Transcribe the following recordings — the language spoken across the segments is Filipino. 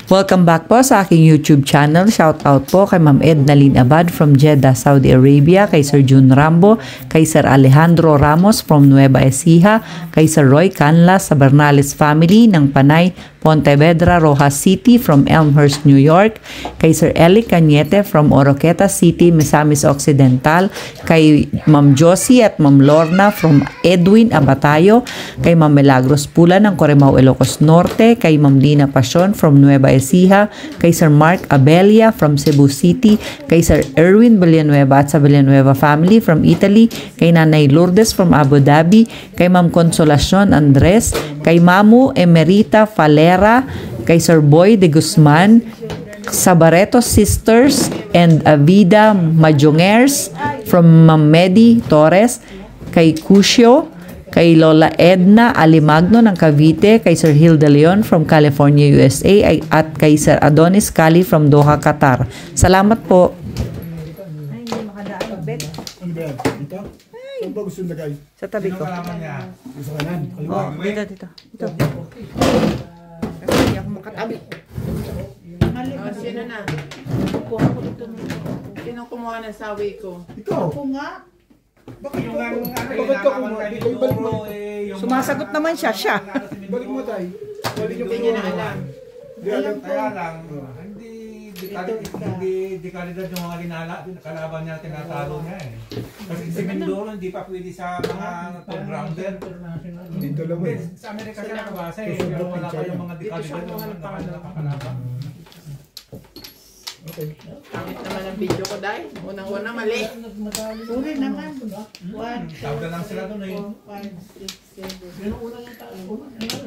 Welcome back po sa aking YouTube channel. Shout out po kay Ma'am Edna Lynn Abad from Jeddah, Saudi Arabia, kay Sir June Rambo, kay Sir Alejandro Ramos from Nueva Ecija, kay Sir Roy Canlas sa Bernales family ng Panay, Pontevedra, Rojas City from Elmhurst, New York, kay Sir Eli Cañete from Oroqueta City, Misamis Occidental, kay Ma'am Josie at Ma'am Lorna from Edwin Abatayo, kay Ma'am Milagros Pula ng Corimao, Ilocos Norte, kay Ma'am Dina Pasion from Nueva Ecija, kay Sir Mark Abelia from Cebu City, kay Sir Erwin Villanueva at sa Villanueva family from Italy, kay Nanay Lourdes from Abu Dhabi, kay Ma'am Consolacion Andres, kay Mamu Emerita Falera, kay Sir Boy de Guzman, Sabareto Sisters and Avida Majongers from Ma'am Medi Torres, kay Cusio, kay Lola Edna Alimagno ng Cavite, kay Sir Hilda Leon from California, USA, at kay Sir Adonis Cali from Doha, Qatar. Salamat po. Ay, hindi makadaan magbet. Ano ba yan? Dito? Saan ba gusto nilagay? Sa tabi ko. Sa kanan? Kaliwa? Oh, dito. Kasi hindi ako makatabi. Sino na? Kuha ko dito. Sino kumuha ng sawi ko? Ikaw? Ako nga. Bakit ka kumuha? Balik mo. Sumasagot naman siya. Balik mo tayo. Balik yung Hindi niya na alam. Di alam ko. Kaya lang, hindi kalidad yung mga kalaban niya, tinatalo niya eh. Kasi si Mindoro hindi pa pwede sa mga top-grounder. Hindi dalawa eh. Sa Amerika siya nakabasa eh, pero wala pa yung mga dekalidad yung nakakalaban. Okay. Pangit naman ang video ko dahil. Unang-una mali. Uri naman. 1, 2, Tawag na lang sila doon eh. 4, 5, 6, 7.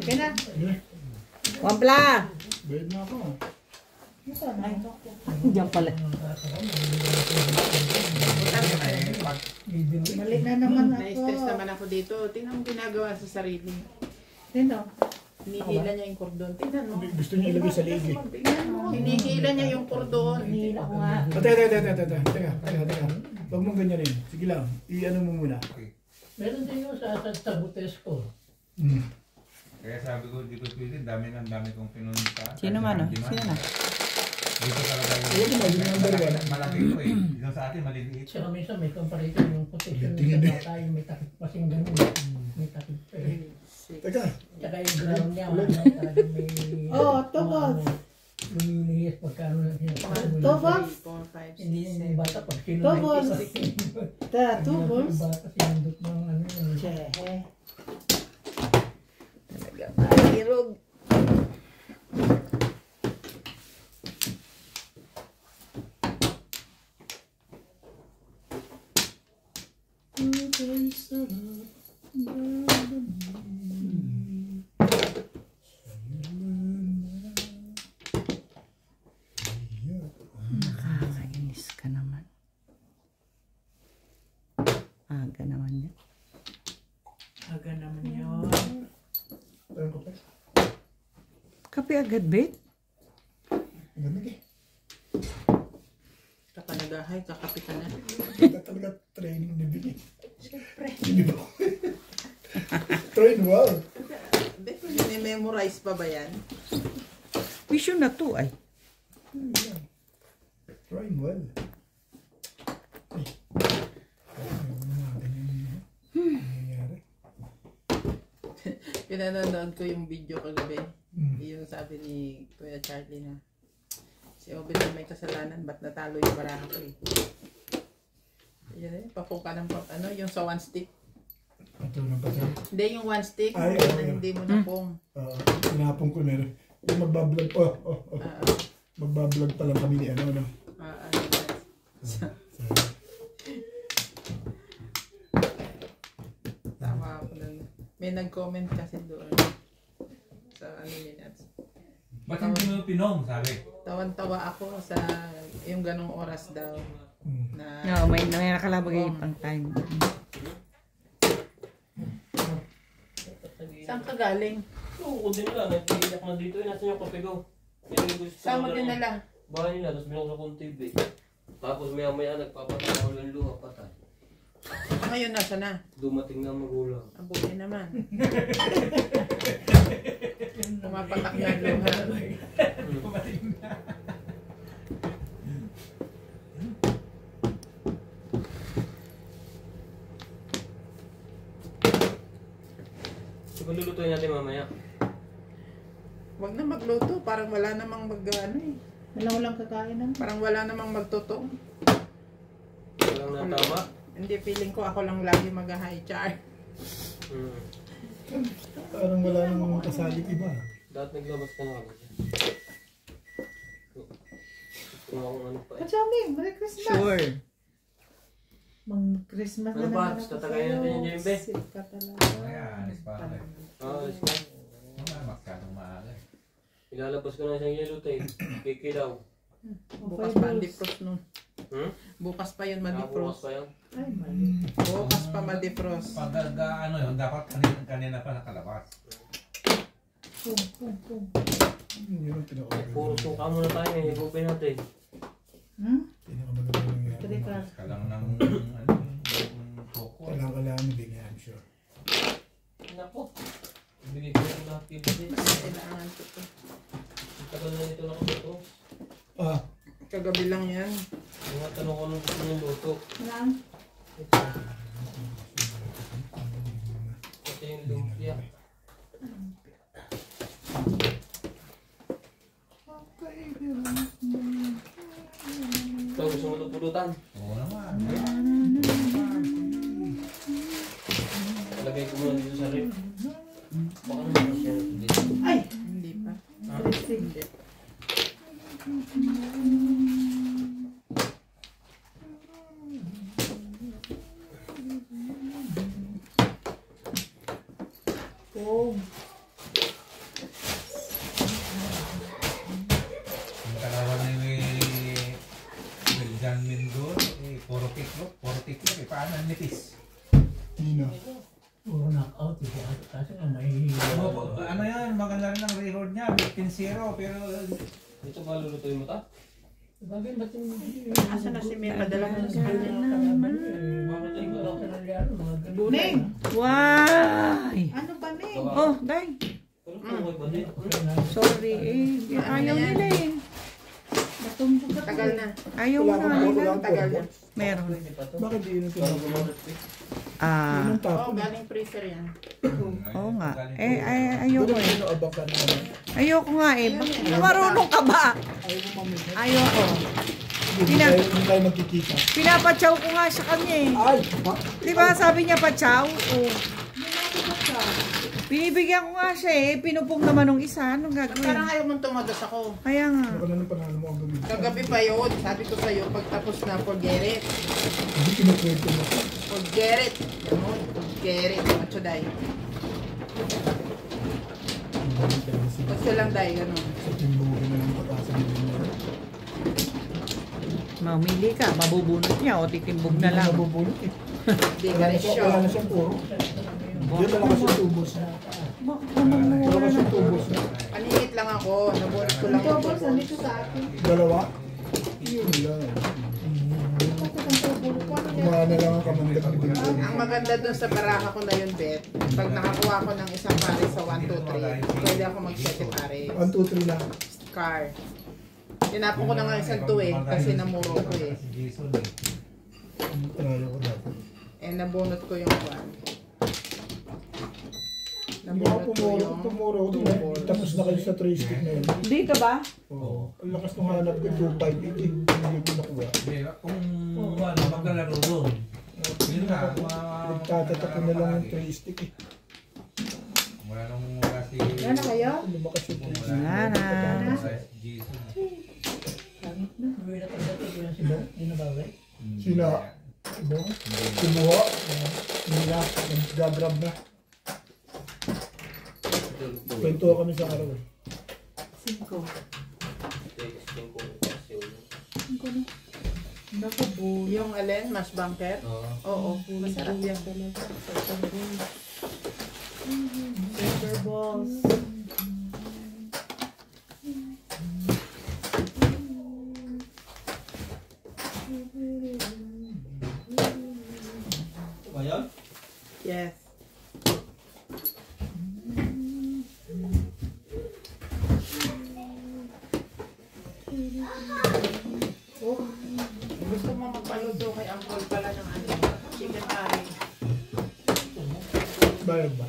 Kaya na. Wampla! Bayad na ako. Diyan pala. Mali na naman ako. Na-stress naman ako dito. Tingnan mo ginagawa sa sarili. Sino? Hinihila niya yung kordon. Tingnan mo. Gusto niya ilagay sa leeg eh. Tingnan mo. Hinihila niya yung kordon. Nihila ko nga. Teka. Huwag mong ganyanin. Sige lang. I-ano mo muna. Meron din yung sa Butesco. Kaya sabi ko, di ko pwede, dami kong pinunta. Sino man? Sino na? Dito talaga Ayun naman, yung number one. malaki ko eh. Dito sa atin, maliliit. Tsaka minsan may comparative yung position Tingin ng eh. tayo, may takip pasing ganun. May takip pa eh. Teka. Tsaka yung ground niya, talagang may... Oh, tubos. Lumiliis pagkano lang siya. 1, 2, 3, 4, 5, 6, Hindi yung bata pag Tubos. Tubos. Yung bata sinundot ng ano yun. Chehe. Talaga mahirog. Nakakainis ka naman. Aga naman yan. Aga naman yun. Tayo ko pa. Kape agad, babe? Lamig eh. Kapag nagahay, kakapitan na. Talaga training ni Vicky. Siyempre. Hindi ba? Train well. Beto, memorize pa ba yan? Wisyo na to ay. Train well. Pinanonood ko yung video kagabi. Yung sabi ni Kuya Charlie na si Obed may kasalanan, ba't natalo yung baraha ko eh. Yan eh, papong ka ng ano, yung sa one stick. Ito na ba tayo? Hindi, yung one stick, Ay, yung oo, hindi mo na pong. Sinapong ko meron. Yung magbablog. Magbablog pa lang kami ni ano. Tama ako nun. May nag-comment kasi doon sa ano yun. Ba't hindi mo pinong, sabi? Tawan-tawa ako sa yung ganong oras daw. Na, No, may nakalabagay pang time. saan ka galing? Oo, kundi nila. Nagpigiyak na dito. Nasaan yung kape ko? Saan mo dinala? Bahay nila. Tapos binuksan kong TV. Tapos maya-maya nagpapatawa ng luha patay. Ngayon nasa na? Dumating na magulang. Ang buhay naman. Pumapatak na luha. lulutuin natin mamaya? Wag na magluto, parang wala namang ano eh. Walang kakain ng. Parang wala namang magtutong. Walang natama? Hindi, feeling ko ako lang lagi mag-high char. Parang wala nang kasali iba. Dapat naglabas ka na ako. Kung akong ano pa eh. Kachami, Merry Christmas! Sure. Mag-Christmas Ano na ba? naman ako Tatagayin natin yung Jembe. Sip ka talaga. Ayan, alis pa ako. Ah, alis ka. Masyadong maaga eh. Ilalabas ko na isang yellow tape. Kikilaw. Bukas pa ang defrost nun. Bukas pa yun Bukas ma-defrost. pa yan. Ay, mali. Bukas pa ma-defrost. Pag ano yun, dapat kanina pa nakalabas. Pum. Yun ang pinaka-order. Puro suka muna tayo. Higupin natin. Pinakamaganda yung yan. Teka. Ka lang ng ano, toko. Kailangan na bigyan, I'm sure. Naku. Ibigay ko yung lahat yung basi. Kailangan ko to. Tagal na ito lang ito. Ah, Kagabi lang yan. Mga tanong ko nung gusto niyong luto. Lang. Ito. Ito yung lumpia. Ito, gusto mo ito pulutan? Oo naman. Lagay ko muna dito sa rip. Baka naman siya dito. Ay! Hindi pa. Interesting. Pum. Yung kalawan ni Wiljan Mindor, puro tiklop eh. Paano ang nipis? Nino. Puro knockout eh. Kasi nga may... Ano yan, maganda rin ang record niya, 15-0, pero Dito ba lulutuin mo ta? Bagay ba't yung... Asa na si May padala ko sa kanya? Bakit yung ba? Ning! Why? Ano ba, Ning? Oh, day. Tulog ko ba din? Sorry eh. Ayaw nila eh. Natumbog ka. Tagal na. Ayaw mo na nila. Tagal na. Meron. Bakit di yun ang tinagawa? Ah, Yun ang Oo, tapon. galing freezer yan. oo nga. Ayoko Doon eh. ang abang ka naman. Ayoko nga eh. Marunong ka ba? Ayoko. Hindi tayo magkikita. Pinapatsaw ko nga sa kanya eh. Ay! Di ba sabi niya patsaw? Oo. Binibigyan ko nga siya eh. Pinupong naman ng isa. Anong Parang gagawin? ayaw mong tumagas ako. Kaya nga. Ano ka na ng panalo mo ang gawin? Kagabi pa yun. Sabi ko sa'yo, pag tapos na, forget it. Hindi kinukwento mo. Forget it. Ganun. Forget it. Macho day. Macho lang day. Ganun. Sa timbuhin na lang pag-asa mo din yan. Mamili ka. Mabubunot niya o titimbog na lang. Nabubulot eh. Hindi ka rin Wala na show. siyang puro. Diyan na lang kasi tubos na. Wala kasi tubos na. Paningit lang ako. Nabunot ko lang Ito, yung boss, tubos. nandito sa akin. Dalawa? Yun lang. Kumana lang ang kamanda ng bigyan. Ang maganda dun sa baraha ko na yun, Bet, pag nakakuha ko ng isang pare sa 1, 2, 3, pwede ako mag-set pare. 1, 2, 3 lang. Car. Tinapon ko na nga isang 2 eh, kasi namuro ko eh. Jason eh. Try ko dati. Eh, nabunot ko yung 1. Hindi ako Nabunot ko yung pumuro ko din eh. Tapos na kayo sa 3 stick na yun. Dito ba? Oo. Ang lakas nung hanap ko 2, 5, 8. Hindi ko nakuha. Hindi, kung ano, maglalaro doon. Yun nga, Nagtatatak ko na lang yung 3 stick eh. wala nung wala si... Yan na kayo? Lumakas yung 3 stick. Wala na. Jason. May nakagatot yun si Bo. Yun na bagay. Sila. Ibo. Kumuha. Nila. Nag-grab na. Kwento kami sa araw eh. 5. Ito yung Naku, bo. Yung alin, mash bunker? Oo, masarap yan. Silver balls. Ito ba yan? Yes. Oh, gusto mo magpaluto kay Uncle pala ng ano, chicken curry. Bayad ba?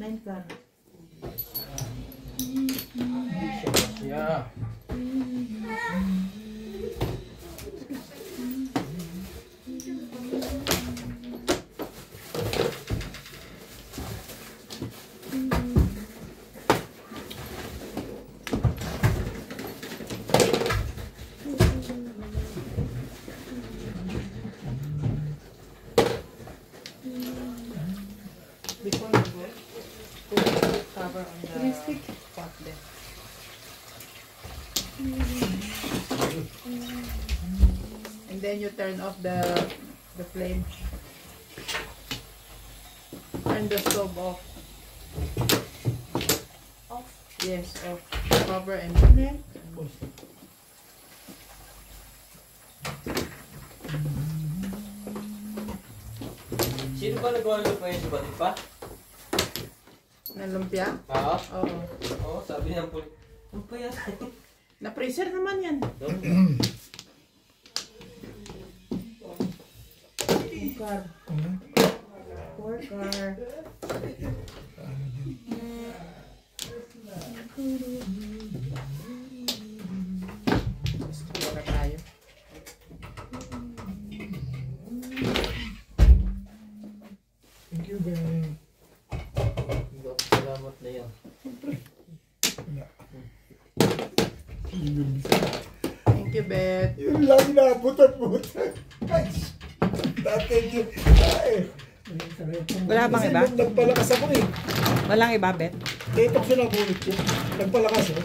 9 car. Yeah. Before you go, put cover on the pot there. And then you turn off the flame. Turn the stove off. Off? Yes, off. Cover and then. Sino ba nagawa ng lupa yun sa batit pa? Na lumpia? Oo. Oo. Oo, sabi niya po. Ano pa yan? Na-freezer naman yan. Car. Poor car. Baka tayo. Thank you, Ben. Salamat na yan. Thank you, Beth. Yun lang na, putot-putot. Thank you. Wala bang Kasi iba? nung nagpalakas ako eh. Walang iba, Bet? Titok siya ng kulit ko. Nagpalakas eh.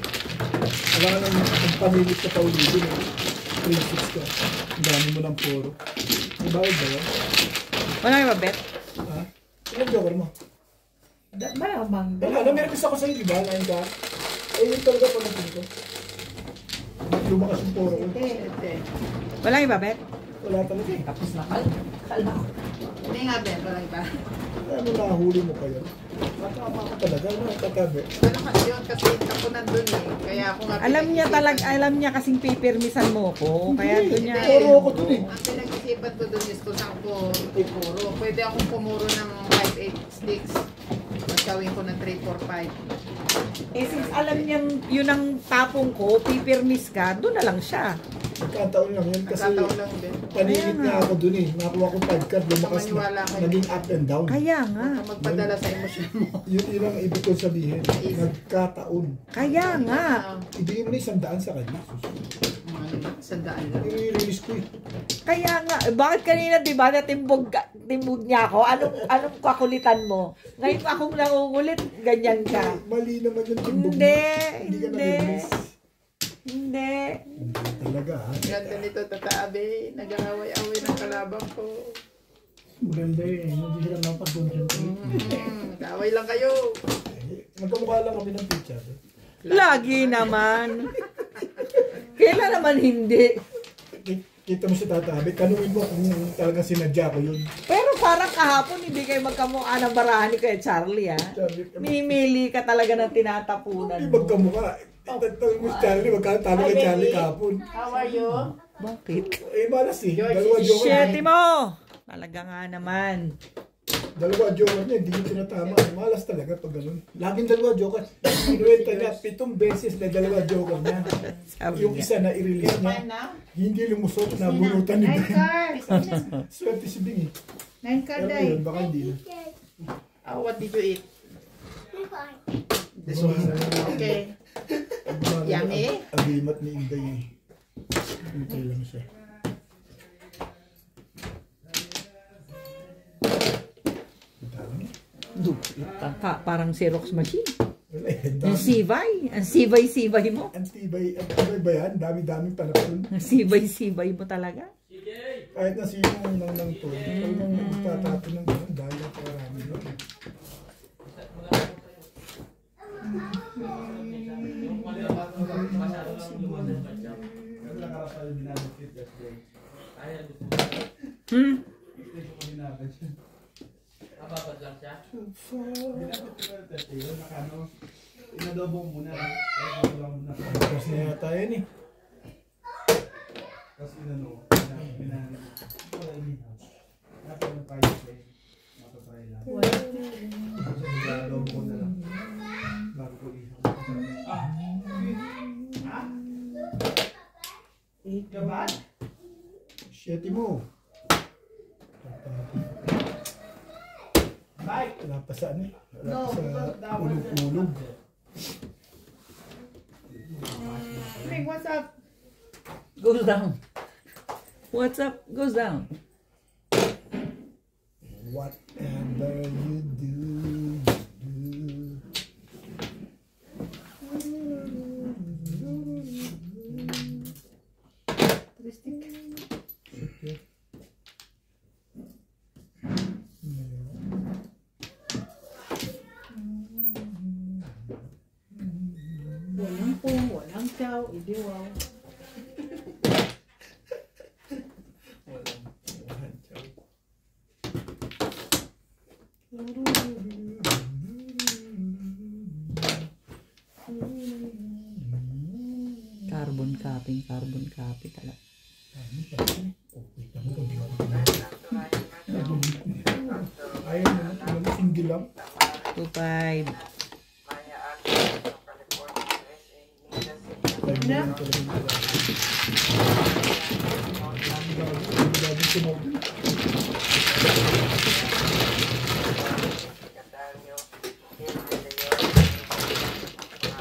Wala nang panilit ka paulitin eh. 3-6 ka. Ang dami mo ng poro. Ang bawal ba yan? Walang iba, Bet? Ha? Ilang joker mo? Malamang. Wala, namiramiss ako sa'yo, di ba? 9 ka? Eh, yun talaga panatin ko. Lumakas yung poro ko. Walang iba, Bet? Wala talaga eh. Tapos na kalma ko. Hindi nga, Beth. Walang iba. Ano nahuli mo pa yan? Matama ko talaga, ano? Tatabi. Ano kasi yun? Kasi ako nandun eh. Kaya ako nga Alam niya pinag-isipan. talaga, alam niya kasing pipirmisan mo ko. Kaya doon niya... Puro ako dun eh. Ang pinag-isipan ko dun is kung saan ko pumuro. Pwede akong pumuro ng 5-8 sticks. Magkawin ko ng 3-4-5. Eh, since alam niyang yun ang tapong ko, pipirmis ka, doon na lang siya. Nagkataon lang yan kasi Nagkataon lang din. panilit nga ako dun eh. Nakakuha ko 5 card, lumakas na. Maniwala ka. Naging up and down. Kaya nga. Huwag kang magpadala sa emosyon mo. Yun ang ibig ko sabihin. Nagkataon. Kaya nga. Ibigay mo na 100 sa kanya. Sandaan lang. I-release ko eh. Kaya nga. Bakit kanina, di ba, natimbog niya ako? Anong kakulitan mo? Ngayon akong nangungulit, ganyan ka. Mali naman yung timbog mo. Hindi, Hindi ka hindi. na-release. Hindi. Hindi talaga ha. Ganda nito, tataabi. Nag-aaway-away ng kalabang ko. Maganda eh. Hindi sila mapag-concentrate. Nag-aaway lang kayo. Magkamukha lang kami ng picture. Lagi naman. Kailan naman hindi? Kita mo si Tatabi, tanungin mo kung talagang sinadya ko yun. Pero parang kahapon, hindi kayo magkamukha ng barahan ni Kuya Charlie, ha? Mimili ka talaga ng tinatapunan Hindi mo. magkamukha. Tanungin mo si Charlie, magkatalo kay Charlie kahapon. How are you? Bakit? Eh, malas eh. Dalawa joker Shit niya. mo! Talaga nga naman. Dalawa joker niya, hindi niya tinatama. Malas talaga pag ganun. Laging dalawa joker. Inuwenta niya, 7 beses na dalawa joker niya. Sabi Yung niya. isa na i-release niya, Fine now? hindi lumusot na bunutan ni Ben. cards. Swerte si Bing eh. 9 card Pero yun, baka hindi na. What did you eat? This one. Okay. Yummy. Agimat ni Inday eh. Hintay lang siya. Parang Xerox machine. Wala eh, Ang dami. sibay. Ang sibay-sibay mo. Antibay ba yan? Dami-daming panakon. Ang sibay-sibay mo talaga. Kahit na sino ang nang to, talagang magtatapo ng gano'n dahil ang parami doon. Ababad lang siya. Inadobo muna. Tapos na yata yan eh. Tapos inano, wala inihaw. Dapat yung fireplace, matatry lang. Inadobo na mo. Wala pa sa ano eh. Wala pa sa ulog-ulog. Hey, what's up? Goes down. What's up? Goes down. Whatever you do. Okay. Walang po, walang chow, idiwaw. Carbon copy talaga. Ayaw mo, single lang. 2.5.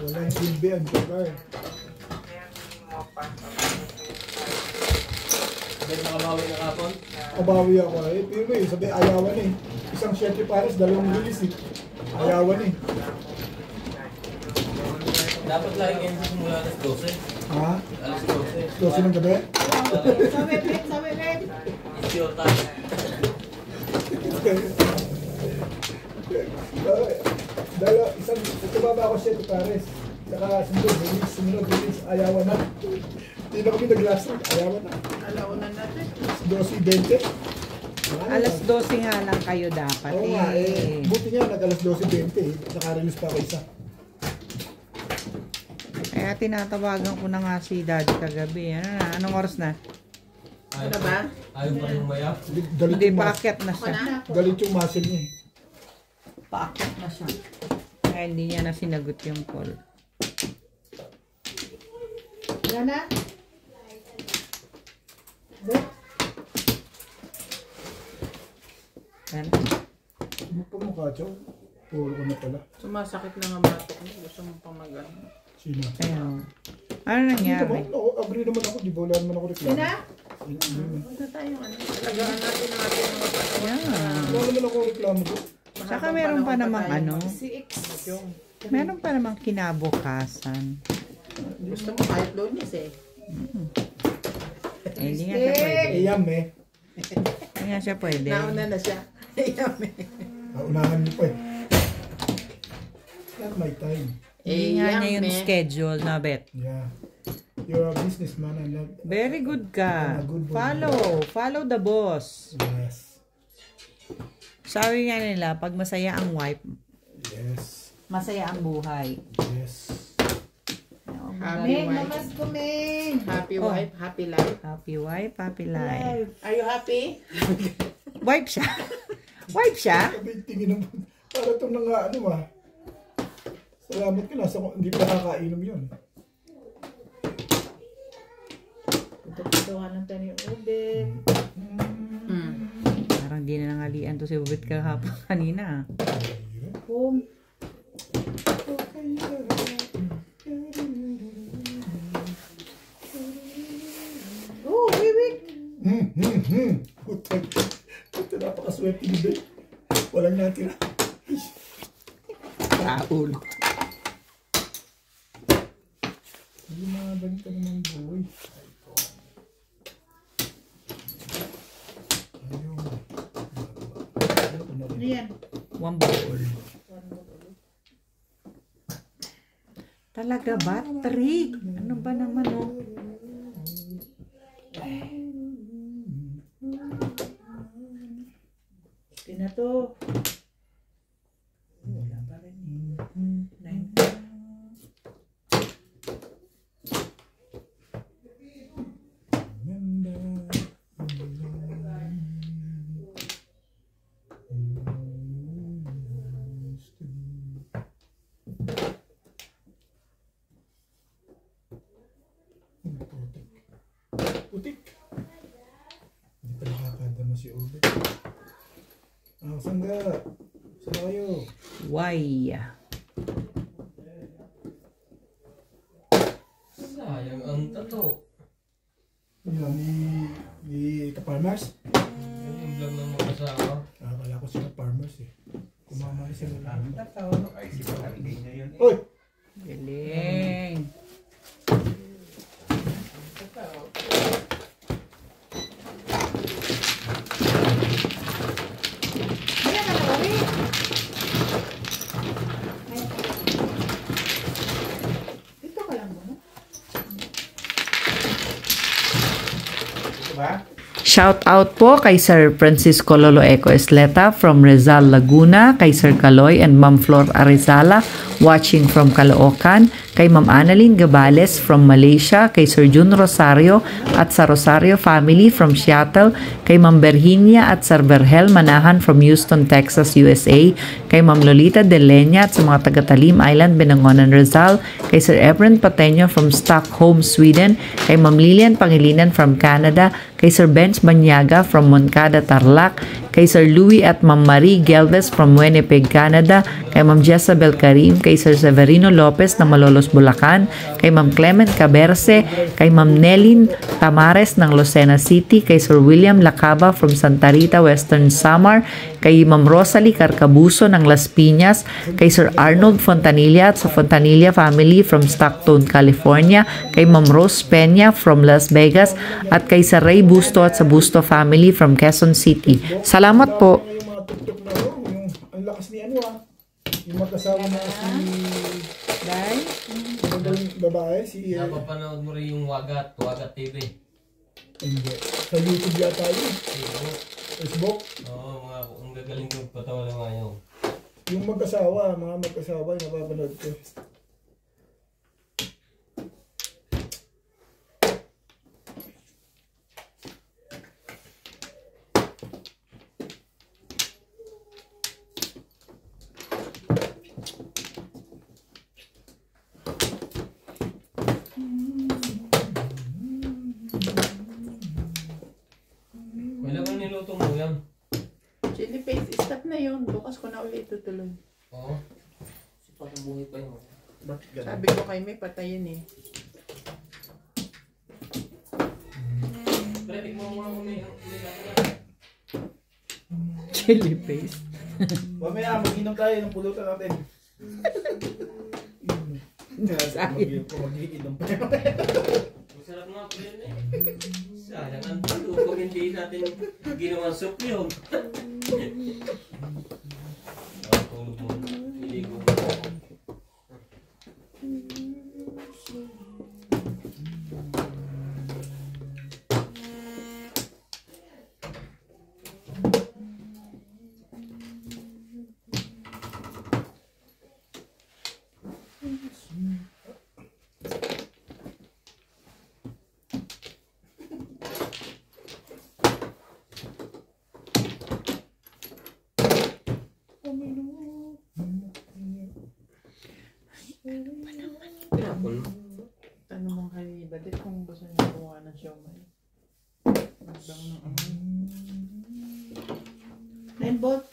Walang silbi ang joker. Dahil nakabawi na kapon. Kabawi ako eh. Pero eh, sabi ayawan eh. Isang 7 pares, 2 release eh. Ayawan eh. Dapat lagi kayo simula alas 12. Ha? Alas 12. 12 ng gabi? Sabi, babe. It's your time. Dahil isang, ito ba ako 7 pares? Saka sunod, release, ayawan na. Hindi na kami nag-last week, ayawan na. Alaunan natin. 12:20. Alas 12 nga lang kayo dapat Oo nga eh. Buti nga nag-alas 12:20 eh. Naka-release pa ako isa. Kaya tinatawagan ko na nga si Daddy kagabi. Ano na? Anong oras na? Ano ba? Ayaw pa rin umayak. Galit Hindi, yung, paakyat na siya. galit yung muscle niya eh. Paakyat na siya. Kaya hindi niya na sinagot yung call. Wala na? Yan. Ano pa mukha, Chow? Puro ko na pala. Sumasakit lang ang batok mo. Gusto mo pa mag-ano. Sino? Ayun. Ano Hindi nangyari? naman, ako, agree naman ako. Di ba wala naman ako reklamo? Sina? Huwag tayong ano. Talagaan natin ang ating mga patawan. Yan. Wala naman ako reklamo doon. Saka meron pa namang ano. Si X. Meron pa namang kinabukasan. Gusto mo kahit lunes eh. Eh, hindi nga siya pwede. Eh, yam eh. Hindi nga siya pwede. Nauna na siya. Yummy. Naunahan niyo pa eh. Not my time. Hindi nga niya yung schedule na bet. Yeah. You're a businessman and not... Very good ka. I'm a good boy. Follow the boss. Yes. Sabi nga nila, pag masaya ang wife, Yes. masaya ang buhay. Yes. Happy Ming, wife. namas ko, Ming. Happy Oh. wife, happy life. Happy wife, happy life. Are you happy? Wife siya. Wife siya? Sabi, tingin naman. Para itong nang ano ah. Salamat ka na. Hindi pa nakakainom yun. Pagkakatawanan tayo ni Ubit. Parang di na nangalian to si Ubit kahapon kanina. Boom. Oh, wait. Putay. Ito napakaswerte ni Ben. Walang natira. Raul. Lumaban ka naman, boy. Ayun. Ano yan? One ball. Talaga ba? 3. Ano ba naman oh? Okay na to. Wala pa rin. 9. Putik. Robert. Sangga. Saan kayo? Why? Sayang ang tato. Yan, ni ka-farmers? Yung vlog ng mga kasama. Kala ko sila farmers eh. Kumama na sila. Ay, si Pagkakigay niya yun. Uy! Galing. Dito ka lang muna. Ito ba? Shout out po kay Sir Francisco Lolo Eco Esleta from Rizal, Laguna, kay Sir Caloy and Ma'am Flor Arizala watching from Caloocan, kay Ma'am Annalyn Gabales from Malaysia, kay Sir Jun Rosario at sa Rosario family from Seattle, kay Ma'am Virginia at Sir Verhel Manahan from Houston, Texas, USA, kay Ma'am Lolita De Leña at sa mga taga Talim Island, Benangonan, Rizal, kay Sir Efren Pateño from Stockholm, Sweden, kay Ma'am Lilian Pangilinan from Canada, kay Sir Benz Banyaga from Moncada, Tarlac, kay Sir Louis at Ma'am Marie Gelves from Winnipeg, Canada, kay Ma'am Jezabel Karim, kay Sir Severino Lopez na Malolos, Bulacan, kay Ma'am Clement Caberce, kay Ma'am Nelin Tamares ng Lucena City, kay Sir William Lacaba from Santa Rita, Western Samar, kay Ma'am Rosalie Carcabuso ng Las Piñas, kay Sir Arnold Fontanilla at sa Fontanilla family from Stockton, California, kay Ma'am Rose Peña from Las Vegas, at kay Sir Ray Busto at sa Busto family from Quezon City. Salamat po. Yung mga tuktok na yung ang lakas ni ano yung mag-asawa na si Dahil? magaling babae, si Napapanood mo rin yung Wagat TV. hindi. Sa YouTube yata yun. Facebook. Facebook. Oo, ang gagaling ko patawa lang ngayon. Yung mag-asawa, mga mag-asawa yung napapanood ko. May laman niluto mo yan. Chili paste. Stop na yun. Bukas ko na ulit tutuloy. Oo. Kasi parang buhay pa yun. Sabi ko kay May patayin eh. Pwede mo muna kung may Chili paste. Mamaya, mag-inom tayo ng pulutan natin. Mag-inom pa yun. Masarap nga po yun eh. Sayang ang tulo kung hindi natin ginawang soup yun. Tulog mo. Iligo mo. Tinapon mo. Tanong mo kay Badet kung gusto niya kuha ng siomay. Magdang ng amoy. Rainbot!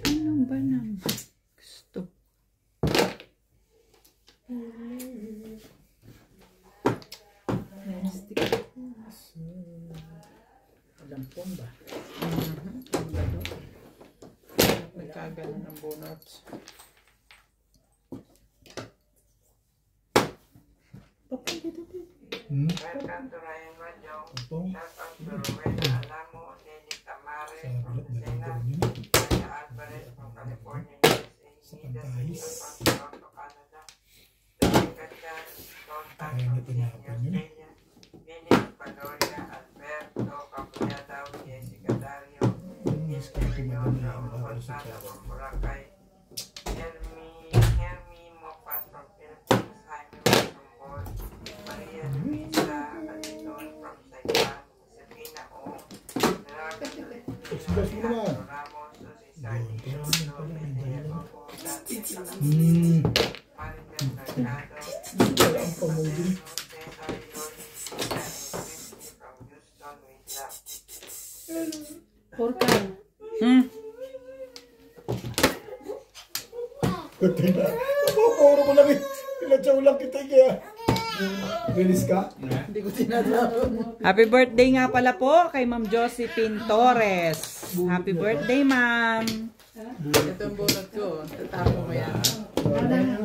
Ano ba nang gusto? Stick. Lampon ba? Nagkaganon ng bunots. Papay dito din. Welcome to Ryan Majong. Ito. Shout out to Rowena Alamo, Nelly Tamares Sa from bilat na Lucena, lang yun. Tanya Alvarez from California, USA, Nida Pantayis. Sito from Toronto, Canada, Jessica Chan, Sultan Ayaw from na Sydney, tinapon yun. Australia, Venus Valoria, Alberto Capuyataw, Jessica Dario, Nilda Leon, Raul Fontana from Boracay, Hermine pang-molding. Porkan. Pati na. Puro mo lang eh. Pinatsaw lang kita kaya. Bilis ka? Hindi ko tinatawag. Happy birthday nga pala po kay Ma'am Josephine Torres. Happy birthday, Ma'am. Ito ang bunot ko. Tatapo mo yan. Wala.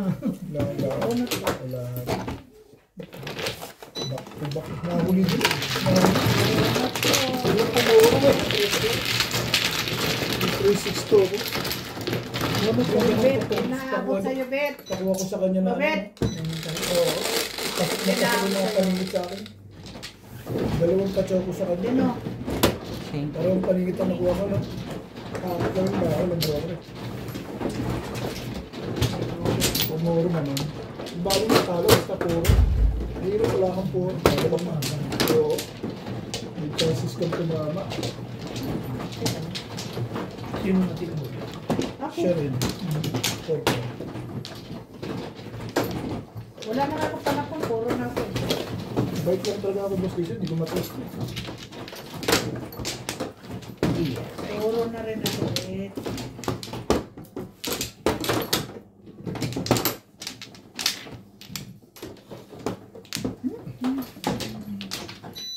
Bakit nahuli din? Nahuli ko. 362 ako. Bet, naabot sa'yo, Bet. Pakuha ko sa kanya na. Bet. Oo. Nakasalo na paningit sa akin. Dalawang patsaw ko sa kanya. Parang paningit ang nakuha ko, no? Kakit lang ba ako, nagbuha ko. Pumuro naman. Bago na talo, basta puro. Hindi rin wala kang puro. Oo. May chances kang tumama. Sino natin mo? Siya rin. Okay. Wala na ako panakon. Puro na ako. Bait lang talaga ako, boss Lisa. Hindi ko matest. Puro na rin ako, Bet.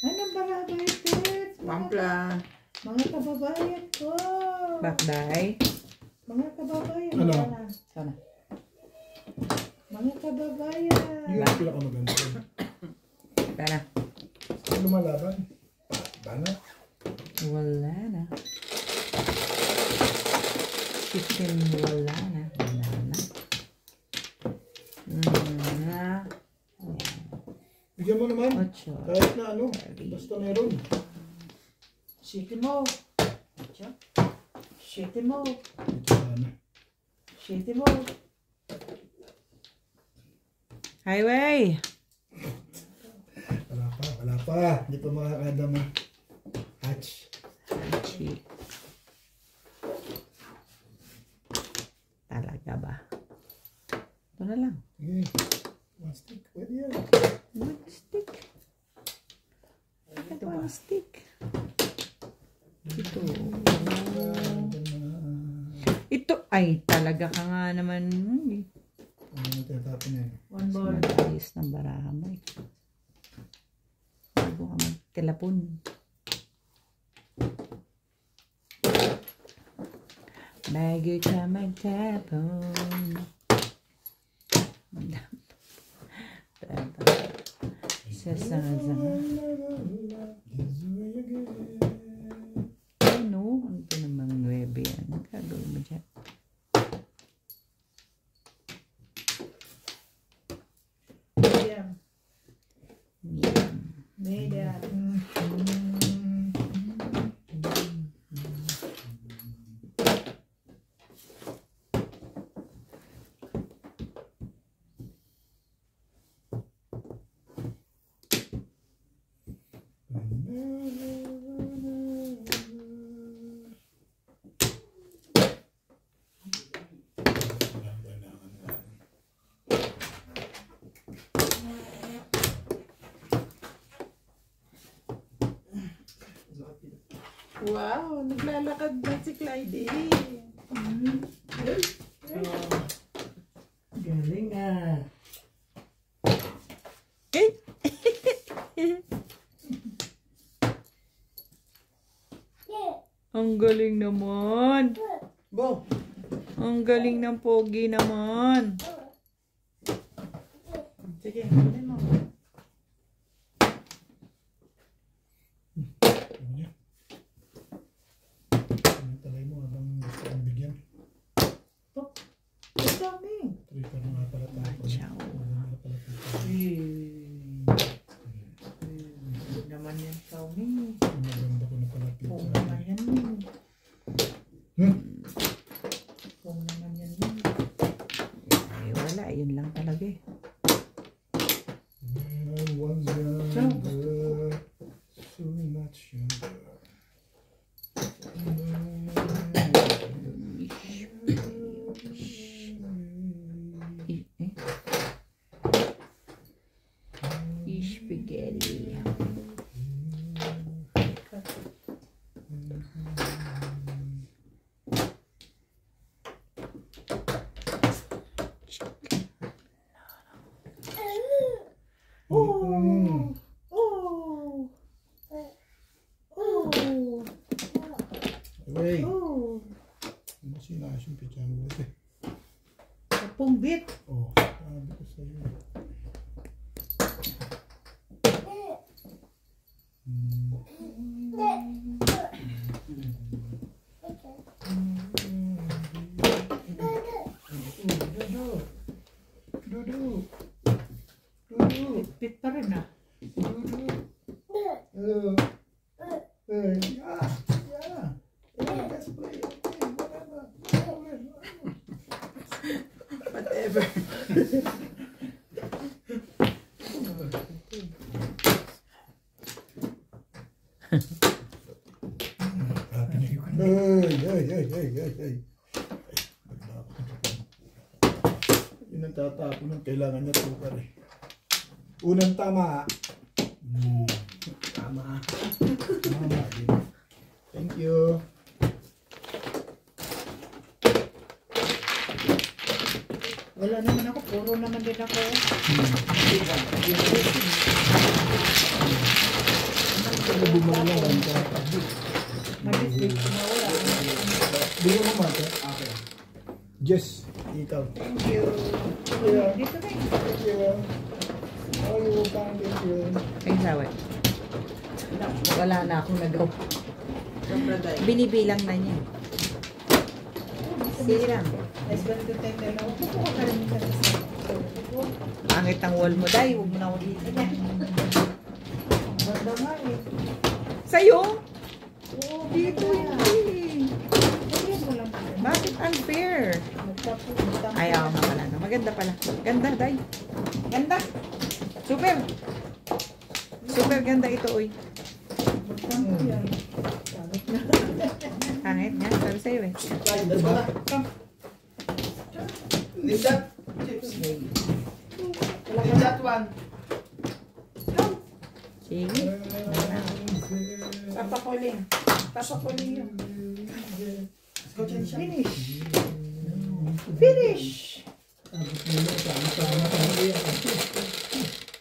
Anong barabayad, Bet? Pampla. Mga kababayan ko. Bakday. Mga kababayan. Ano? Sana. Mga kababayan. Yun ang pinakamaganda. Sana. Ano lumalaban? Bana? Wala na. Chicken wala na. Wala na. Bigyan mo naman. Ocho. Kahit na ano. Basta meron. Shake mo. Shake mo. Sana. Shake mo. Highway. Wala pa. Hindi pa makakadama. Hatch. Hachi. Talaga ba? Ito na lang. Sige. One stick. Pwede yan. One stick. Ito one stick. Ito. Ito. Ay, talaga ka nga naman. Ano na tinatapin yan? One ball. Ayos ng baraha mo eh. Bago ka magtilapon. Bago ka magtapon. Sasanga-sanga. Ano? Ano ito namang 9 yan? Ang gagawin mo dyan? Medium. Yan. Medium. Wow, naglalakad na si Clyde. Galing ah. Ang galing naman. Bo. Ang galing ng pogi naman. Sige, kunin mo. Ano talay mo habang gusto kong bigyan? Ang dami. Tripper na nga pala tayo. Ciao. Wala na pala tayo. Huwag naman yan, Kaumi. Maganda ko na pala Huwag pizza. naman yan. Huwag naman yan. Ay, wala. Yun lang talaga eh. Spaghetti. Wait. Masih nasi pecah gue. Pumbit. Oh, sabi ko sa'yo. Dudu. Pit pa rin ah. Dudu. Yeah. Let's play. Okay, whatever. Whatever. Ay. Yun ang tatapon ng kailangan niya tukar eh. Unang tama. Tama. Tama din. Thank you. Wala naman ako. Puro naman din ako. Kaya bumalang ka. Mag-isip ko na wala. Di ko mamata. Okay. Jess, ikaw. Thank you. Yeah. Dito na eh. Thank you. How you found it yun? Ay, sawi. Wala na akong nagawa. Sobra dahil. Binibilang na niya. Sige lang. Nice ba nito tayo na? Huwag ko kakalimutan sa sa. Pangit ang wall mo, Day. Huwag mo na ulitin. Ganda nga eh. Sa'yo? Oo, Dito hindi. Ganyan mo lang. Bakit unfair? Magtapunta. Ay, ako nga pala. No. Maganda pala. Ganda, Day. Ganda. Super. Super ganda ito, uy. Magtapunta yan. Pangit na. Pangit nga. Sabi sa'yo eh. Linda. Linda one. Sige. Papakuling. Papakuling yun. Finish. Finish.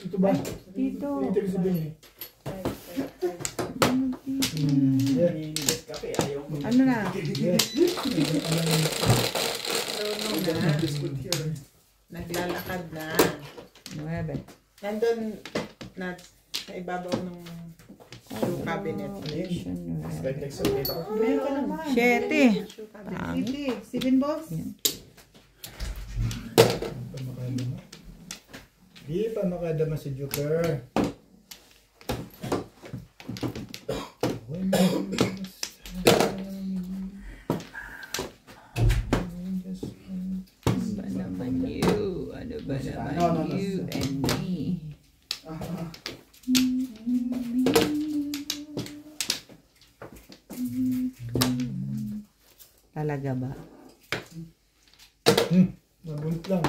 Ito ba? Dito. Ito yung sabihin eh. Ano na? Naglalakad na. 9. Nandun na sa ibabaw ng shoe cabinet. Meron ka naman. 7. Shoe cabinet. 7 balls? Di pa makadama si Joker. Ano ba naman you? Ano ba naman you and me? Talaga ba? Mabunt lang.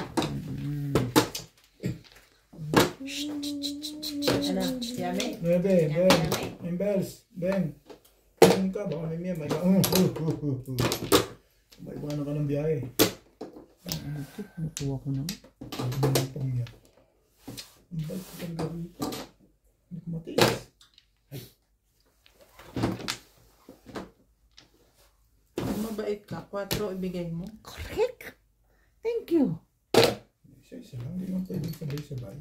Ano? Yummy? Bebe, Ben. Bells. Ben. Ano ka? Baka may miya. May mga ka ng biyahe. Nakuha ko na. Ang mga pang miya. Ang balik ko pang gawin. Hindi ko matiis. Mabait ka. 4 ibigay mo. Correct. Thank you. Isa-isa lang. Hindi naman pwedeng sabay-sabay.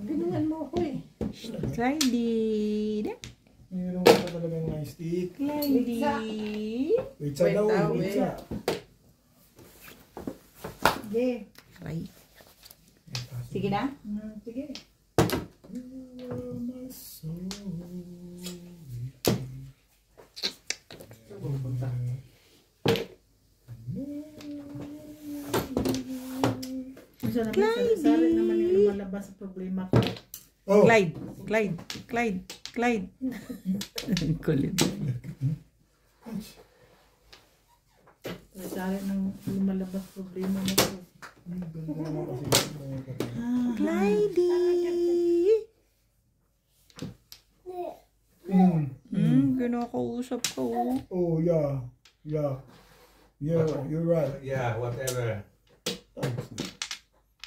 Pinuhan mo ako eh. Clyde. Mayroon ka talagang nice stick. Clyde. Wait sa daw. Wait sa. Sige. Right. Sige na? Sige. Minsan naman sari naman yung lumalabas sa problema ko. Oh. Clyde. Ang kulit. Sari nang lumalabas problema mo ko. Clyde. Kinakausap ko. Oh, yeah. Yeah. Yeah, you're right. Yeah, whatever.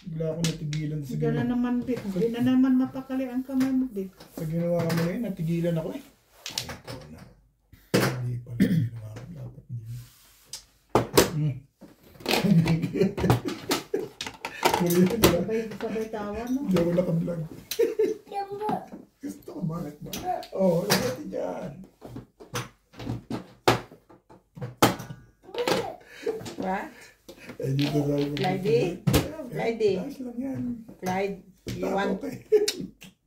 Bigla ako natigilan sa Sige na naman, Bit. Hindi na naman mapakali ang kamay mo, Bit. Sa ginawa mo na yun, natigilan ako eh. Hindi pala ginawa ko. Dapat hindi. Sabay tawa, no? Hindi ako naka-vlog. Gusto ko, bakit ba? Oh, lahat dyan. What? Eh, dito tayo. Clyde? Clyde? Ayos lang yan. Clyde, you want... Okay.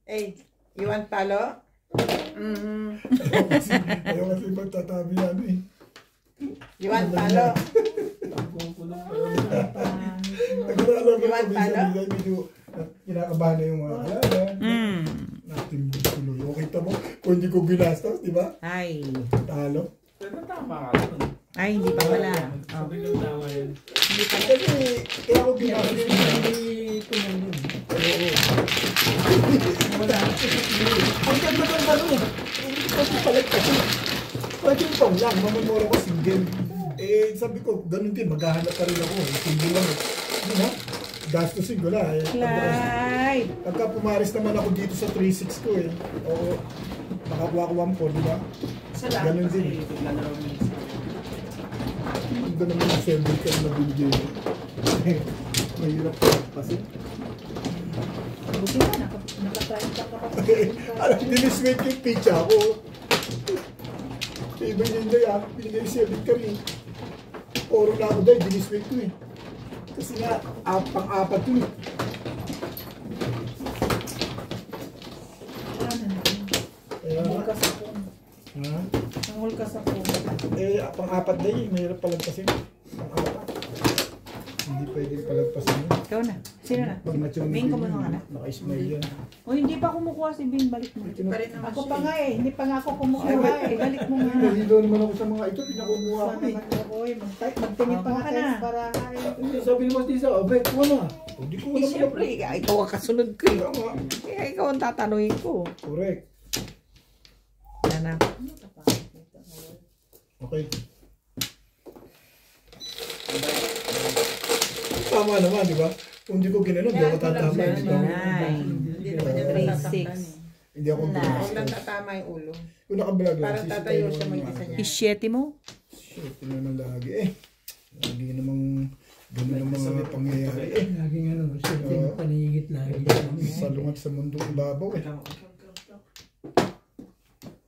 Hey, you want palo? Ayaw kasi magtatabi yan eh. You want palo? Nagkakalam You want palo? medyo kinakabahan na yung mga kalaban. Natin tuloy. Okay tamo. Kung hindi ko ginastos, di ba? Ay. Talo. Pero tama ka doon. Ay, hindi pa pala. Sabi ng tama yun. Hindi pa. Kasi kaya ako ginastos. Hindi tumulong. Oo. Ang ganda ng balo. Hindi ko palit kasi. Pwede yung pang lang. Mamamura ko single. Eh, sabi ko, ganun din. Maghahanap ka rin ako. Single lang. Hindi na. Gastusin ko na. Clyde. Pagka pumaris naman ako dito sa 3.6 ko eh. Oo. Nakakuha ko 1.4, di ba? Ganun din. Ganda naman yung 7 ka na binigay. Mahirap ka kasi. Buti na, nakatry ka pa. Alam, diniswait yung pizza ako. Iba yun na yan. Binigay 7 ka rin. Oro na ako dahil, diniswait ko eh. Kasi nga, pang-apat yun eh. Nangul ka sa phone. Ha? Nangul ka sa phone. Eh, pang-apat na yun. Mahirap palagpasin. Pang-apat. Hindi pwede palagpasin yun. Ikaw na. Sino na? Pag natsyung Bing, kumuha ka na. Naka-smile yan. O, hindi pa kumukuha si Bing. Balik mo. Pa rin naman ako pa nga eh. Hindi pa nga ako kumukuha eh. Balik mo nga. Nahilo naman ako sa mga ito. Pinakumuha ko Sana eh. mag-oy. Magtingin pa nga Ka na. tayo para eh. Sabi ni Mas Lisa, abay, kuha na. O, di ko Eh, naman. siyempre, ikaw ang kasunod ko. Kaya nga. Kaya ikaw ang tatanungin ko. Correct. Yan na. Okay. Tama naman, di ba? Kung di ko ginano, di ako tatama. Kaya Di ako ba? Nine. Hindi naman niya 3, natatakpan 6. eh. Hindi ako Nine. Huwag ginano. lang tatama yung ulo. Kung nakablog lang. Parang tatayo siya mag-isa niya. Isyete mo? Shit, yun naman lagi eh. Lagi namang gano'n ang mga pangyayari eh. Laging ano, certain panigit lagi. Salungat sa mundong ibabaw eh.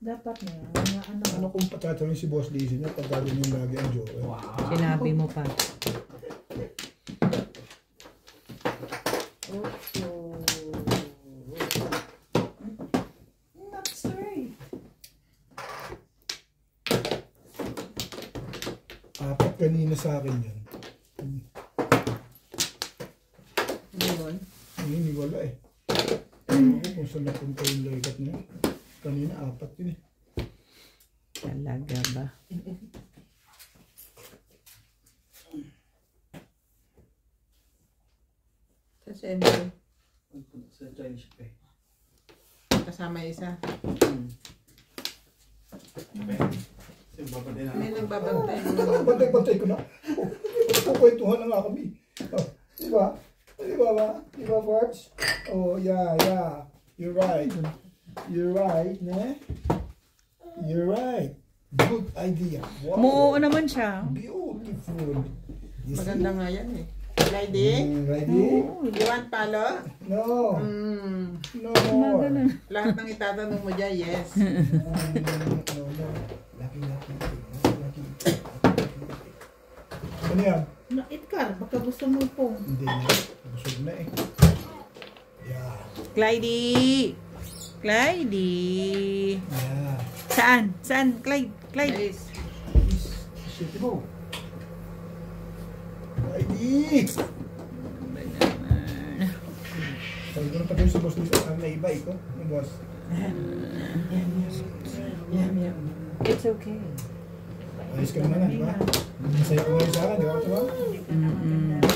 Dapat na yan. Mga ano. Ano kung patatanong si Boss Lizzie niya pag gagawin yung lagi ang joke eh. Sinabi mo pa. Not straight. Apat kanina sa akin yan. Ngayon. Hindi wala eh. Ewan ko kung saan napunta yung legat niya. Kanina apat yun eh. Talaga ba? Sa sentro. Sa Chinese pa eh. Kasama yung isa. Kasi babantay na. May nagbabantay. Bantay-bantay ko na. Kukwentuhan na nga kami. Oh, di ba? Di ba ba? Di ba, Barbs? Oh, yeah, yeah. You're right. You're right, ne? You're right. Good idea. Wow. Moo naman siya. Beautiful. You see? Maganda nga yan eh. Ready? Ready? You want palo? No. No more. Lahat ng itatanong mo dyan, yes. No. Laki. Ano yan? No, Edgar, baka gusto mo po. Hindi na. Busog na eh. Yeah. Clyde! Clyde! Yeah. Saan? Saan? Clyde? Clyde? Yes. Shit mo. Ready? Sabi ko na pati sa boss dito, ang naiba iko, yung boss. It's okay. Ayos ka naman, di ba? Masaya ko ngayon sa akin, di ba? Ito ba?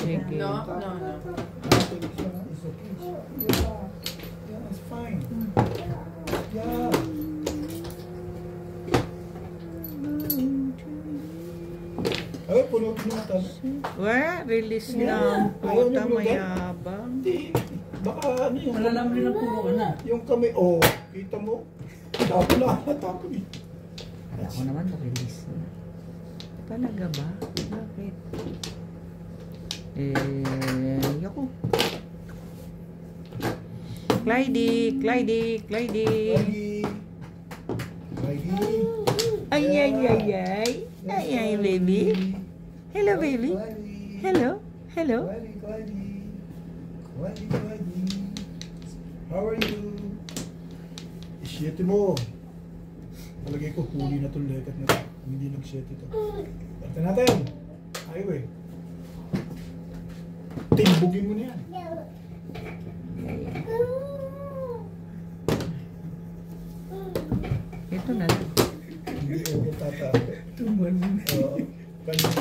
Sige. No. It's okay. Yeah, it's fine. Yeah. Ay, puno na ito. Release lang. Ayaw niyo Puta, bulugan? mayabang. Hindi. Baka ano yung... Wala naman rin ang puro ka na. Yung kami, oh, kita mo? Tapon na, tapon eh. Ako naman release na. Talaga ba? Bakit? Yoko. Clyde. Lagi. Ay, baby. Hello, baby. Hello. Clyde. How are you? Isyete mo. Talagay ko, huli na itong lekat na ito. Hindi nag-set ito. Bata natin. Ayaw eh. Timbugin mo na yan. Ito na lang. Hindi ako tatape. Tumbal mo. Oo. Ganyan.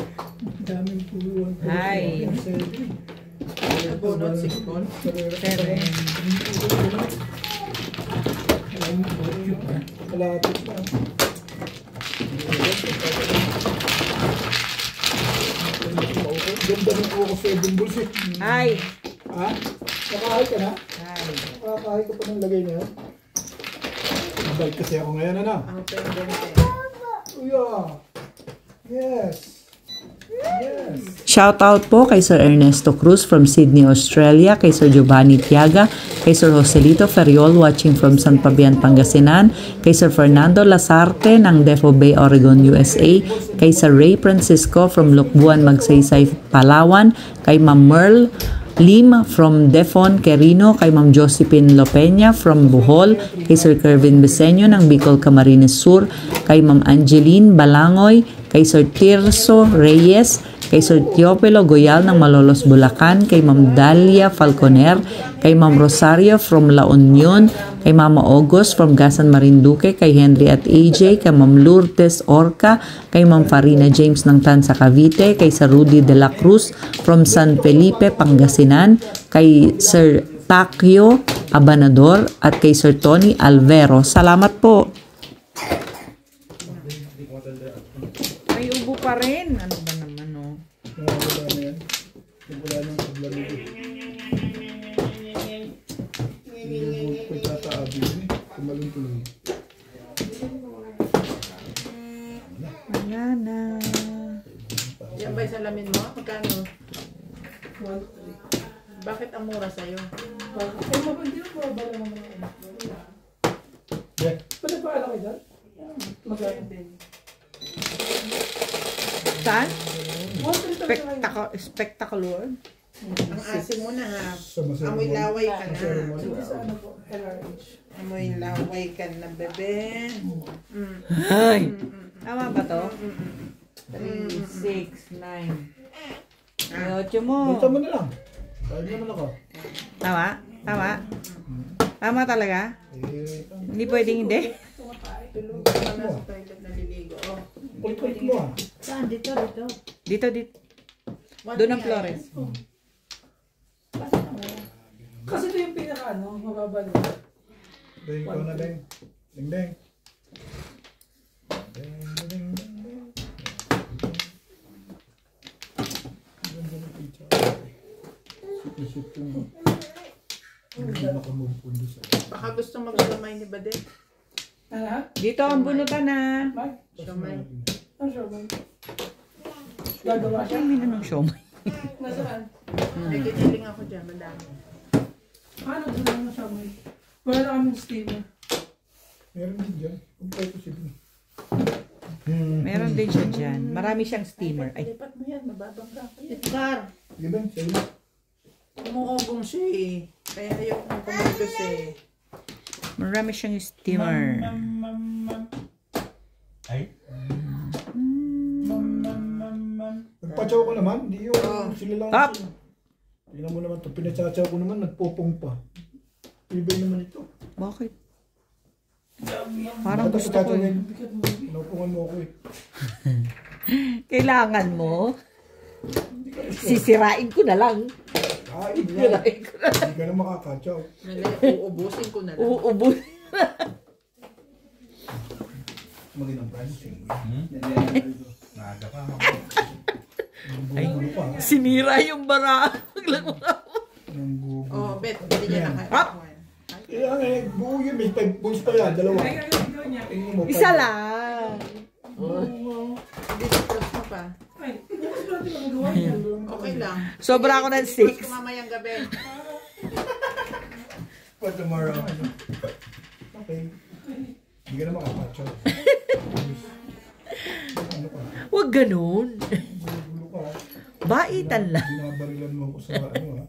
Daming puluan. Hi. Bunot, sikon. Seven. Malapit na. Ganda ng ako sa ibang bulls eh. Hi. Ha? Nakahay ka na? Hi. Nakahay ka pa ng lagay na yan? Nabalik kasi ako ngayon, ano? Ang pendente. Uya! Yes! Yes! Shoutout po kay Sir Ernesto Cruz from Sydney, Australia, kay Sir Giovanni Tiaga, kay Sir Joselito Ferriol watching from San Fabian, Pangasinan, kay Sir Fernando Lasarte ng Defo Bay, Oregon, USA, kay Sir Ray Francisco from Lukbuan, Magsaysay, Palawan, kay Ma'am Merle Lim from Defon, Quirino, kay Ma'am Josephine Lopeña from Bohol, kay Sir Kervin Beseño ng Bicol, Camarines Sur, kay Ma'am Angeline Balangoy, kay Sir Tirso Reyes, kay Sir Teopelo Goyal ng Malolos, Bulacan, kay Ma'am Dalia Falconer, kay Ma'am Rosario from La Union, kay Mama August from Gasan, Marinduque, kay Henry at AJ, kay Ma'am Lourdes Orca, kay Ma'am Farina James ng Tansa, Cavite, kay Sir Rudy de la Cruz from San Felipe, Pangasinan, kay Sir Takyo Abanador at kay Sir Tony Alvero. Salamat po. May ubo pa rin. Ano ba naman, oh? Wala na yan. Wala nang paglaro ko. Hindi ko tataabi yun eh. Kumalong-tulong. Wala na. Yan ba yung salamin mo? Magkano? Bakit ang mura sa'yo? Ay, mabandi mo. Mabala naman ako. Yeah. Pwede pa alam ko dyan? Magkano din. Saan? Spectacle. Spectacular. Ang asin mo na ha. Sama-sama. Amoy laway ka na. Sa ano po? LRH. Amoy laway ka na, bebe. Ay! Tama ba to? 3, 6, 9. Ay, 8 mo. Basta mo na lang. Kahit naman ako. Tama? Tama? Tama talaga? Hindi pwedeng hindi? Tulog ka na sa toilet na liligo. Oh. Kulit-kulit mo ah. Saan? Dito. Dito. Doon ang Flores. Kasi ito yung pinaka ano, mababa na. Deng ko na deng. Deng. Deng. Ganda ng pizza. Isip ko. Hindi nakamove po doon sa... Baka gusto magkamay ni Bade. Ano? Dito ang bunutan na. Mike? Siomay. Ano siya ba? Gagawa siya? Ay, may ng siomay. Nasaan? May kiniling ako dyan, madami. Ano doon na siya, Mike? Wala na kaming steamer. Meron din dyan. Kompleto siya din. Meron din siya dyan. Marami siyang steamer. Ay, Lipat mo yan, mababangga ka yan. Car! Sige ba? Sa'yo na. Umuugong siya eh. Kaya ayaw kong kumagos eh. marami siyang steamer. Ay? Nagpatsaw ko naman. Hindi yung sila lang. Top! Tingnan mo naman ito. Pinatsaw ko naman. Nagpopong pa. Tibay naman ito. Bakit? Parang gusto ko eh. Naupungan mo ako eh. Kailangan mo? Sisirain ko na lang. Kain lang. Sisirain ko na lang. Hindi ka na makakatsaw. Uubusin ko na lang. Uubos. Magandang prancing. Maaga pa. Ay, sinira yung bara. Ang gugu. Oh, Bet, hindi niya na Hop! Kaya nga, buo yun. May 5 points pa yan. Dalawa. Tingnan mo, Isa 5. lang. Hindi sa cross mo pa. Okay lang. Sobra ako ng Cross 6. ko mamayang gabi. For tomorrow. Okay. Hindi ka na makakatsaw. Ano ka? Huwag ganun. Gulo ka. Baitan lang. Binabarilan mo ako sa ano ha.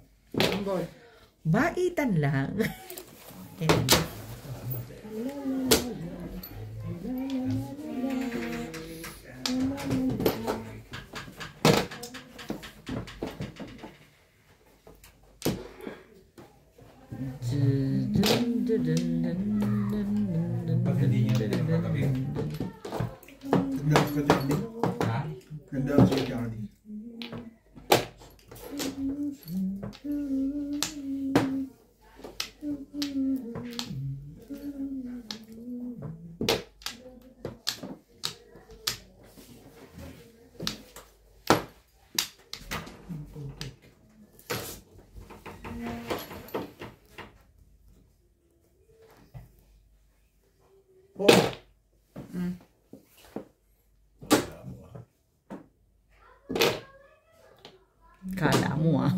Ball. Baitan lang. Ba't hindi niya dali ng pagkabi? Ganda ka Johnny. Ha? Ganda ka Johnny. Oh. Kala mo ah.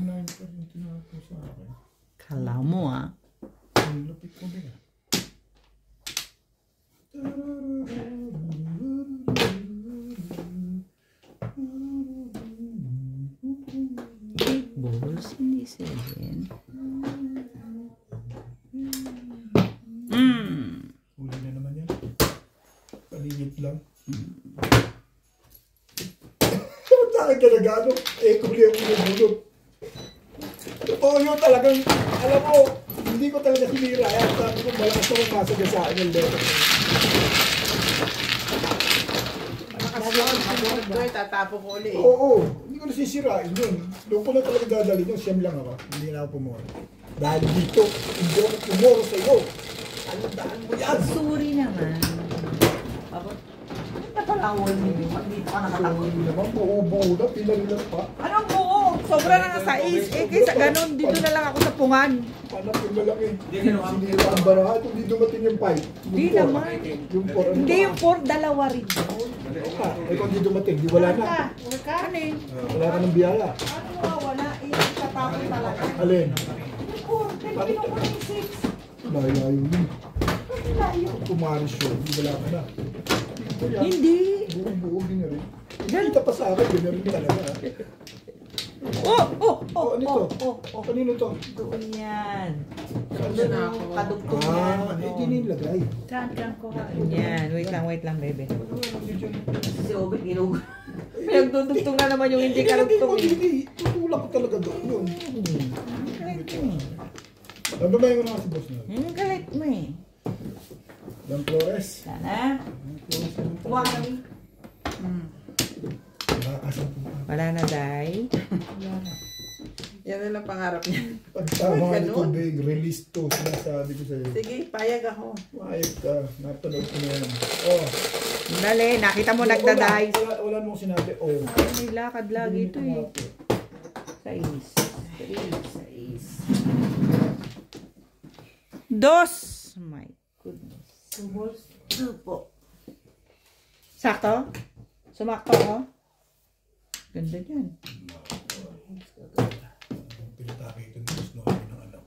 Kala mo ah. Lapit ko din ah. Balls, hindi 7. Huli na naman yan. Paligid lang. Saan ka nag-ano? Eh, kuli ako nabulog. Totoo yun talagang, alam mo, hindi ko talaga sinira. Yan, sabi ko, malakas ako masagasaan ng level. Ito ay tatapo ko ulit. Oo, hindi ko nasisirain yun. Doon ko na talaga dadalhin yun. Siyam lang ako. Hindi na ako pumoro. Dahil dito, hindi ako pumoro sa iyo. Alandaan mo yan. Sorry naman. Napalawal mo yun. Dito ka nakatakot. Hindi naman, buo-buo na, pinalilang pa. Anong buo? Sobra na nga sa is. Eh, kaysa ganun, dito na lang ako sa pungan. Panapin na lang eh. Sinira ang barahan, hindi dumating yung 5. Di naman. Yung 4, ano Hindi ba? yung 4, dalawa rin yun. Ah, eh kung hindi dumating, di wala na. Huwag ka. Ano eh? Wala ka ng biyaya. Ano wala? Eh, katapos talaga. Alin? Yung 4, pero kinuha ko yung 6. Layo yun. Kumaris yun, di wala ka na. Hindi. Buo-buo din na rin. Kita pa sa akin, ganyan rin talaga. Oh, Ano ito? Kanino to? Doon yan. Doon na ako. Kadugtong yan. Ah, eh, di nilagay. Yan, wait lang, bebe. Si Obit, ginug. Pinagdudugtong na naman yung hindi kalugtong. Hindi, tutulak ko talaga doon yun. Nababay mo naman si boss na. Galit mo eh. Dan Flores. Sana. Kuha kami. Nakakasap ko. Wala na, Day. Yan na lang pangarap niya. Pagtama Uy, ni ganun? tubig, release to. Sinasabi ko sa'yo. Sige, payag ako. Mayag ka. Napanood ko na yan. Oh. Dali, nakita mo nagda-dice. Wala mo sinabi. Oh. May lakad lagi ito eh. Sais. Dos. My goodness. Two po. Sakto? Sumakto ako? Ganda dyan. Pinatake ito ni boss na ako ng ano.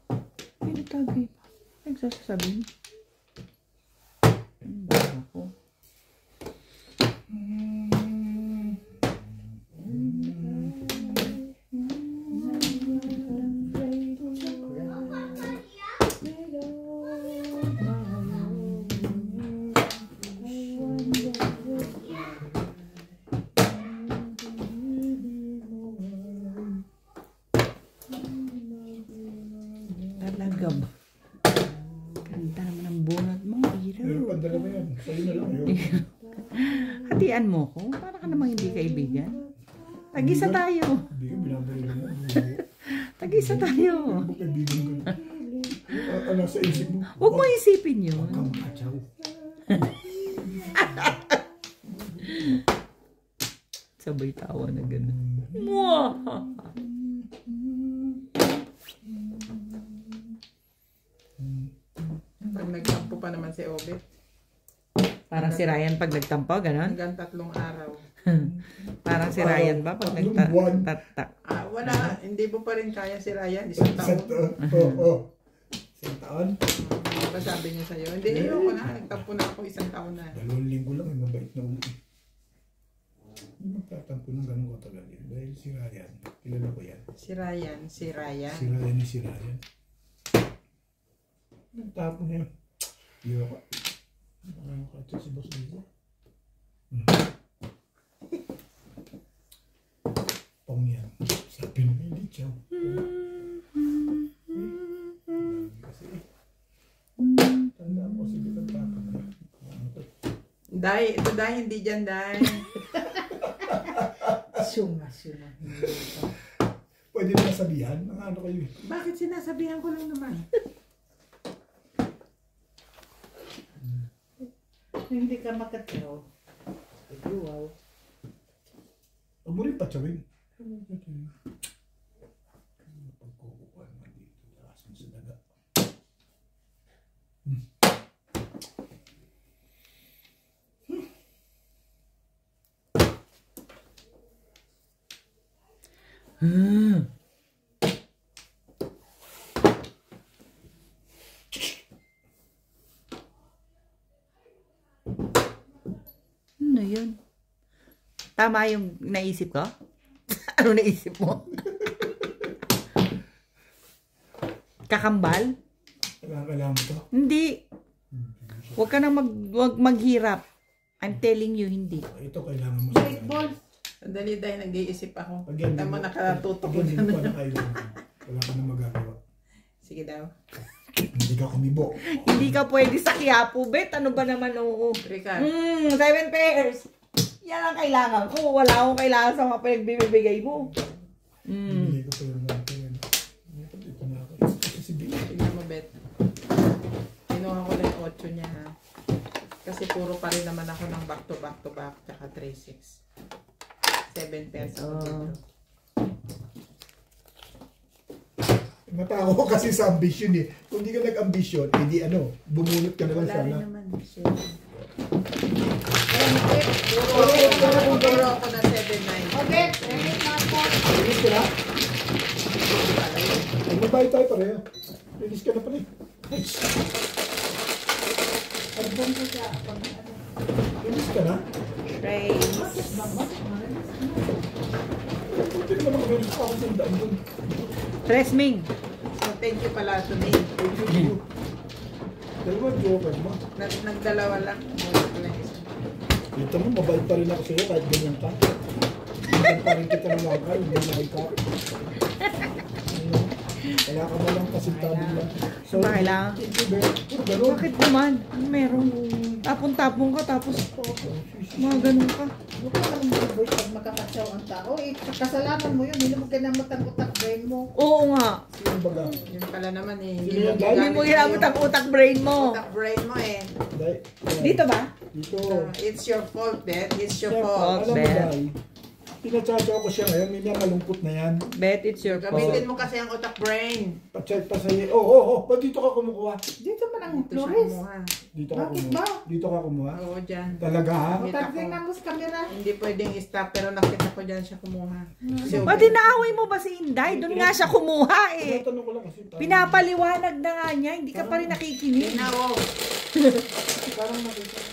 Pinatagay pa. Nagsasasabihin. Ano ba ako? Talaga ba? Sa'yo na lang yun. Hatian mo ko. Para ka namang hindi kaibigan. Tag-isa tayo. Hindi ka binabali mo. Tag-isa tayo. Ano kaibigan ka? Ano sa isip mo? Huwag mo isipin yun. Huwag kang makatsaw. Sabay tawa na gano'n. Mwah! Pag nagtampo pa naman si Obet. Parang si Ryan pag nagtampo, gano'n? Hanggang 3 araw. Parang si Ryan ba pag nagtatak? Wala, hindi mo pa rin kaya si Ryan. Isang taon. Oo. Isang taon? Diba sabi niya sa'yo? Hindi, ayoko na. Nagtampo na ako 1 taon na. 2 linggo lang, mabait na ulit. Hindi magtatampo ng gano'ng katagal yun. Dahil si Ryan, kilala ko yan. Si Ryan. Si Ryan. Nagtapo na yun. Iyo ka. Nakakatsa si Boss Lito. Pong yan. Sabi na hindi siya. Kasi tandaan ko si Bitang Tapo na. Day, ito Day, hindi dyan Day. Suma. Pwede na sabihan. Ano kayo eh. Bakit sinasabihan ko lang naman? Hindi ka makatsaw. Wow. Huwag mo rin patsawin. Pagkukukuhan man dito. Taas mo sa daga. Ano yun? Tama yung naisip ko? Ano naisip mo? Kakambal? Kailangan mo to. Hindi. Huwag ka nang wag maghirap. I'm telling you, hindi. Ito kailangan mo sa Ball. Sandali Day, nag-iisip ako. Again, Kita mo nakatutok ko hindi dyan. mo na kayo. Wala ka na magagawa. Sige daw. Hindi ka kumibo. Hindi ka pwede sa Quiapo, bet. Ano ba naman, oo. Ricard. 7 pairs. Yan ang kailangan ko. Wala akong kailangan sa mga pinagbibigay mo. Hindi ko pa yung natin yan. Ito na ako. Ito si Bill. Tingnan mo, Bet. Kinuha ko lang 8 niya, ha? Kasi puro pa rin naman ako ng back to back, tsaka 3-6. 7 pesos. Matao ko kasi sa ambition eh. Kung di ka nag-ambition, hindi ano, bumunot ka naman Wala rin sana. naman. Puro ako na 7-9. Okay, ready na po. Release ka na? Magbabayad tayo pareho. Release ka na pala eh. Nice. Pagdang ko siya. Release ka na? Praise. Buti naman mag-release pa ako sa daan dun. Tresming. So, thank you pala to me. Thank you. Dalawa, joker mo. Nagdalawa lang. Muna ko lang isa. Dito mo, mabait pa rin ako sa'yo kahit ganyan ka. Ganyan pa rin kita ng wakal, hindi na ka. Kaya ka mo lang kasintabi lang. So, Ba kailangan? Ganun. Bakit naman? Ano meron? Tapon-tapon ka tapos mga ganun ka. Huwag ka lang mag-boy pag makakatsaw ang tao. Eh, kasalanan mo yun. Hindi mo kinamutang-utak brain mo. Oo nga. Sino baga? Yun pala naman eh. Hindi mo Hindi mo ginamit ang utak brain mo. Utak brain mo eh. Dito ba? Dito. It's your fault, Bet. It's your Siyempre, fault. alam mo Ben. dahil, pinatsasaw ko siya ngayon, may mga malungkot na yan. Bet it's your fault. Gamitin mo kasi ang utak brain. Patsay pa sa'yo. Oo, ba't dito ka kumukuha? Dito man ang Ito siya Flores. kumuha. Dito ka Bakit kumuha. ba? Dito ka kumuha. Oo, dyan. Talaga ha? Kita ko. Tingnan mo sa camera. Hindi pwedeng stop pero nakita ko dyan siya kumuha. So, Pati naaway mo ba si Inday? Doon nga siya kumuha eh. Tinatanong ko lang kasi. Pinapaliwanag na nga niya. Hindi ka pa rin nakikinig. Tinawo. Parang nakita ko.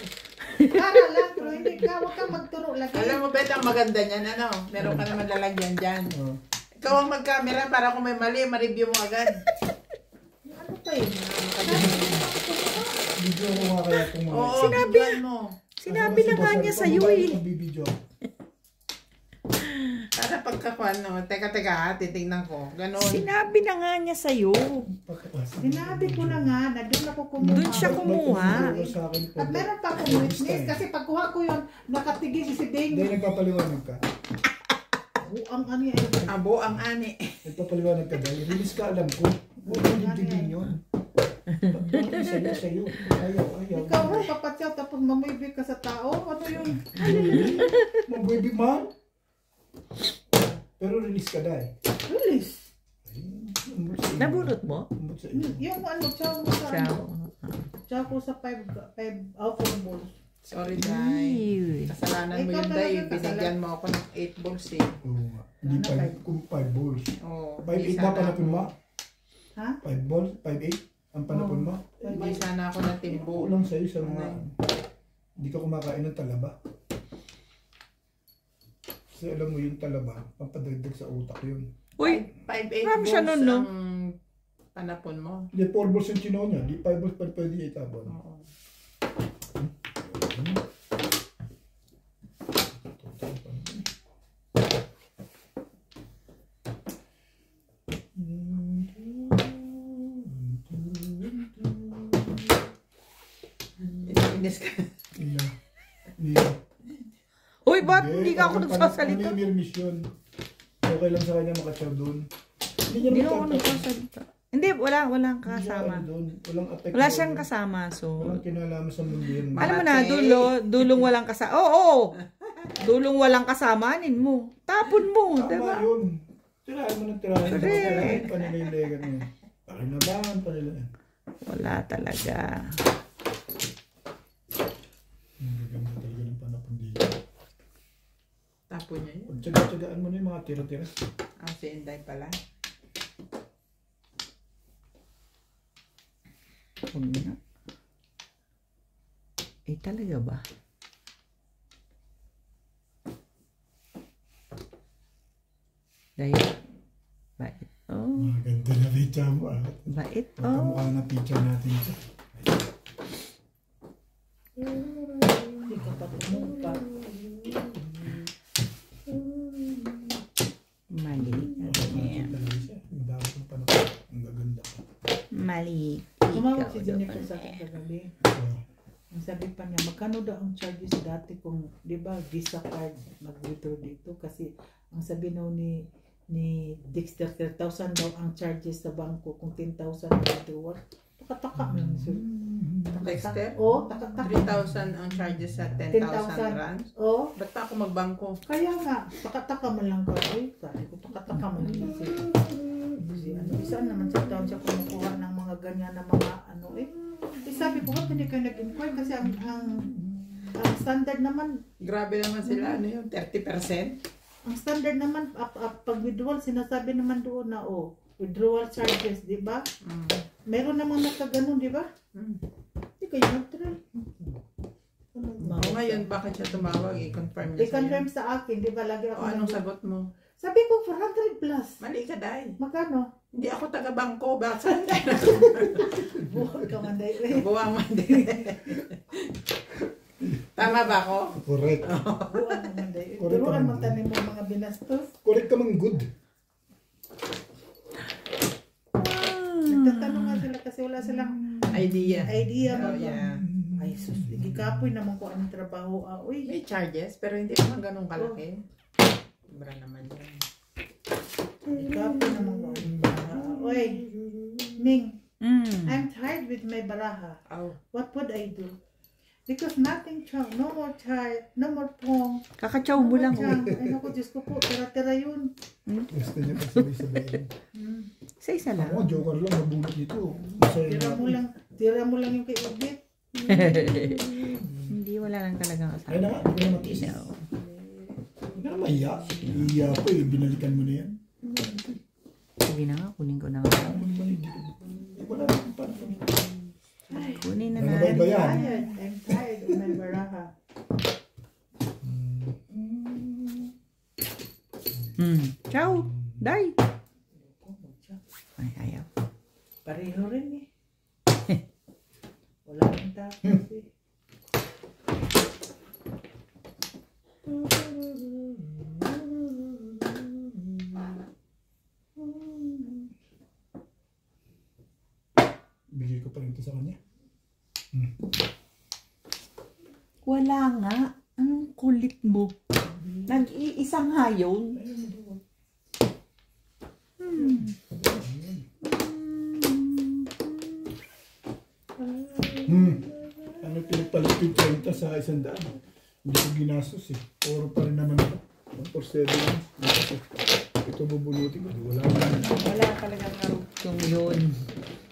Para lang, pero hindi ka. Huwag kang magturo lagi. Alam mo, Bet, ang maganda niyan, ano? Meron ka naman lalagyan dyan. Oh. Ikaw ang mag-camera para kung may mali, ma-review mo agad. Ano pa yun? Video ko nga kaya kung mga. Oo, Sinabi- videoan mo. Sinabi na nga niya sa'yo eh. Video. Para pagkakuan, no? Teka, titignan ko. Ganon. Sinabi na nga niya sa'yo. Sinabi ko na nga na doon ako kumuha. Doon siya kumuha. At meron pa akong witness kasi pagkuha ko yun, nakatigil si Bing. Hindi, nagpapaliwanag ka. Buang ani ay. Abo ang ani. Nagpapaliwanag ka dahil. Release ka, alam ko. Huwag mo dindigin yun. Bakit sa'yo? Ayaw. Ikaw rin papatyaw tapos mamibig ka sa tao? Ano yun? Mabuibig man. Pero release ka dahil. Release. Nabunot mo? Yung ano, chow mo sa Ciao. chow ko sa 5 balls. Sorry, Day. Ay. Kasalanan mo Ikaw yun, talaga Day. kasalanan. Binigyan mo ako ng 8 balls eh. Oo nga. Hindi 5 balls. Oh, 5-8 na panapon mo? Ha? 5 balls? 5-8? Ang panapon mo? Hindi sana ako ng timbo. Kulang sa'yo sa mga... Hindi ka kumakain ng talaba. Kasi alam mo yung talaba, pampadagdag sa utak yun. Uy, 5-8 marami balls siya nun, no? ang panapon mo. Hindi, 4 balls yung chino niya. Di 5 balls pa pwede itabon. Oo. Inis ka. uy, ba't hindi ka ako nagsasalita? Ano yung mission? Okay lang sa kanya makachaw doon. Hindi Hindi niya ako naman nagsasalita. Hindi, walang kasama. Walang apekto. Wala siyang kasama, so... Walang kinalaman sa mundo yun. Alam mo na, dulong walang kasama. Oo! Dulong walang kasamanin mo. Tapon mo, Tama diba? yun. Tirahan mo ng tirahan. Correct. Tirahan pa nila yung legan mo. Pakinabangan pa nila. Wala talaga. Ang gaganda talaga ng panapon dito. Tapon niya yun. Pagtsaga-tsagaan mo na yung mga tira-tira. Ah, si Inday pala. Huwag na. Eh, talaga ba? Dahil, bait. Oh, Ang ganda na picture mo. bait. Oh. Pagkamukha na picture natin ito. Hindi ka pa tumumpa. Mali. Talaga siya. Ang dami kong panapon. Ang gaganda ka. Mali. Tumawag si Ikaw Jennifer doon, sa akin eh. kagabi. So, Ang sabi pa niya, magkano daw ang charges dati kung, di ba, Visa card mag-withdraw dito? Kasi ang sabi daw ni Dexter, 10,000 daw ang charges sa bangko kung 10,000 withdrawal. Taka-taka mo lang, sir. Dexter? Oo, taka-taka. 3,000 ang charges sa 10,000 rands. Oo, Ba't pa ako magbangko? kaya nga, taka-taka mo lang ka. Ay, sabi ko, taka-taka mo lang kasi. Kasi ano, isa naman sa taon siya kumukuha ng mga ganyan na mga ano eh. Sabi ko, ba't hindi kayo nag-inquire? Kasi ang standard naman, Grabe naman sila, ano yun, 30%? ang standard naman, pag withdrawal, sinasabi naman doon na, withdrawal charges, di ba? Meron namang nakaganon, di ba? Hindi kayo nag-try. O ngayon, bakit siya tumawag? I-confirm niya I-confirm sa'yo. sa akin, di ba? Lagi ako O anong sagot mo? Sabi ko, 400 plus. Mali ka, Day. Magkano? Hindi ako taga-bangko. Bakit saan ka Buwag ka man, Day. Buwang man din. Tama ba ako? correct. Buwag ka man, Day. Correct Turuan naman. mo tanim mo mga binastos. Correct ka mang good. Nagtatanong nga sila kasi wala silang Idea. idea Oh, ba? yeah. Ay, sus, gikapoy naman ko anong trabaho. Uy, May charges, pero hindi naman ganun kalaki. Sobra naman yan. gikapoy naman ko anong baraha. Uy, Ning, Mm. I'm tired with my baraha. Oh, What would I do? Because nothing chong, no more tired, no more pong. Kakachaw mo lang. Ay, naku, Diyos ko po, tira-tira yun. Gusto niya pagsabay-sabayin. Isa lang. Ako, joker lang, mabulot dito. Masaya na ako. Tira mo lang yung kay Ubit. Hindi, wala lang talagang Ay na kasama. nga, hindi ko na matis. No. Hindi ka na mahiya. Iya ko eh, binalikan mo na yan. Sige na nga, kunin ko na nga. Ano naman hindi ko. Wala naman pa. Kunin na Ano na. ba iba yan? I'm tired with my baraha. Ciao. Day. Ay, ayaw. Pareho rin eh. Wala nang tapos eh. Bigay ko pa rin ito sa kanya. Wala nga. Ang kulit mo. Nag-iisang hayon. Ano pinapalit yung 30 sa 100? Hindi ko ginastos eh. Oro pa rin naman ito. 1 for 7 years. Ito bubunutin ko. Wala naman. Wala talagang narog yung yun.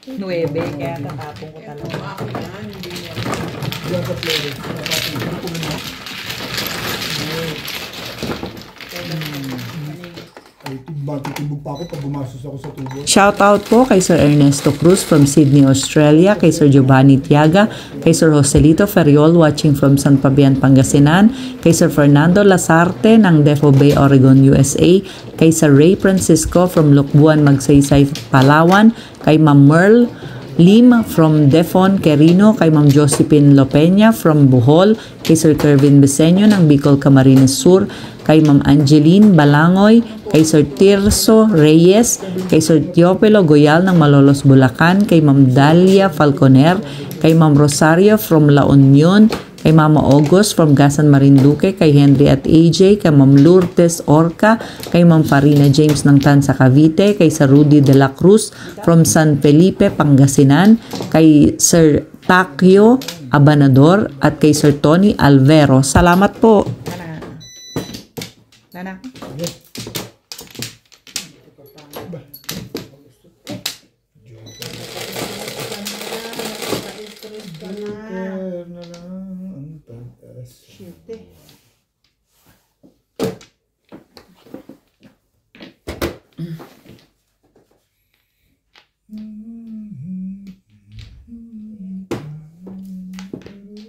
9, kaya tatapong ko talaga. Ako yan, hindi niya. Diyan sa flores. Napapagin ko na. Ay, matitibog pa ako pag bumasos ako sa tubo. Shoutout po kay Sir Ernesto Cruz from Sydney, Australia, kay Sir Giovanni Tiaga, kay Sir Joselito Ferriol watching from San Fabian, Pangasinan, kay Sir Fernando Lasarte ng Defo Bay, Oregon, USA, kay Sir Ray Francisco from Lukbuan, Magsaysay, Palawan, kay Ma'am Merle Lim from Defon, Quirino, kay Ma'am Josephine Lopeña from Bohol, kay Sir Kervin Beseño ng Bicol, Camarines Sur, kay Ma'am Angeline Balangoy, kay Sir Tirso Reyes, kay Sir Teopelo Goyal ng Malolos, Bulacan, kay Ma'am Dalia Falconer, kay Ma'am Rosario from La Union, kay Mama August from Gasan, Marinduque, kay Henry at AJ, kay Ma'am Lourdes Orca, kay Ma'am Farina James ng Tansa, Cavite, kay Sir Rudy de la Cruz from San Felipe, Pangasinan, kay Sir Takyo Abanador at kay Sir Tony Alvero. Salamat po. Nana. Na lang ang pagkas.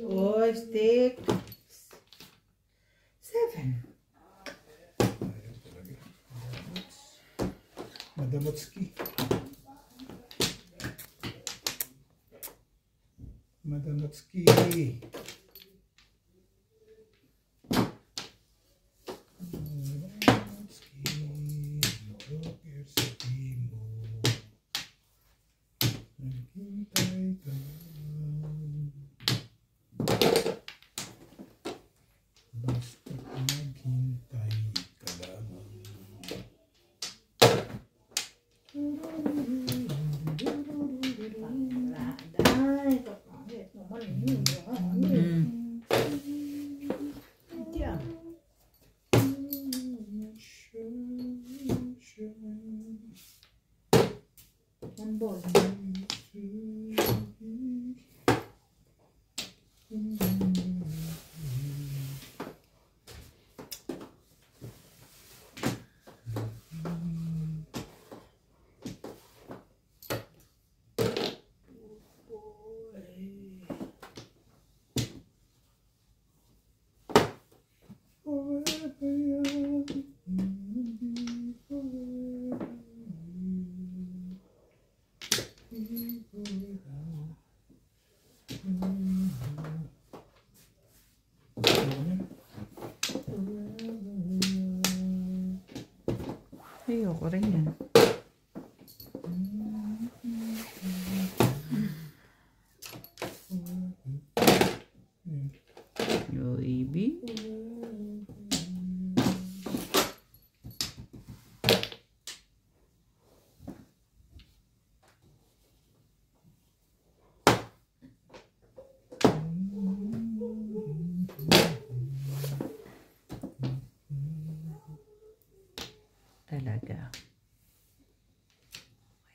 Oh, stick. 7. Madamatski. Madamatski. Ayoko rin yan. UAB. Talaga.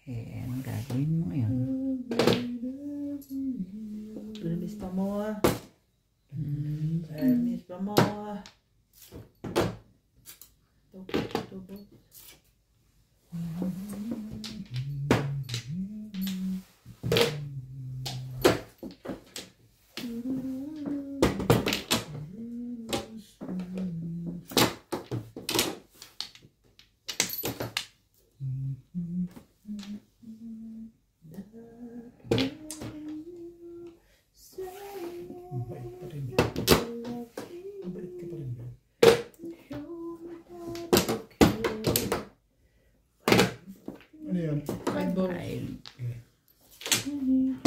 Eh, anong gagawin mo ngayon? Permis pa mo. Permis pa mo. Tubo. Mabait pa rin. Mabait ka pa rin. Ano yan? Red Bull. Ay, Okay.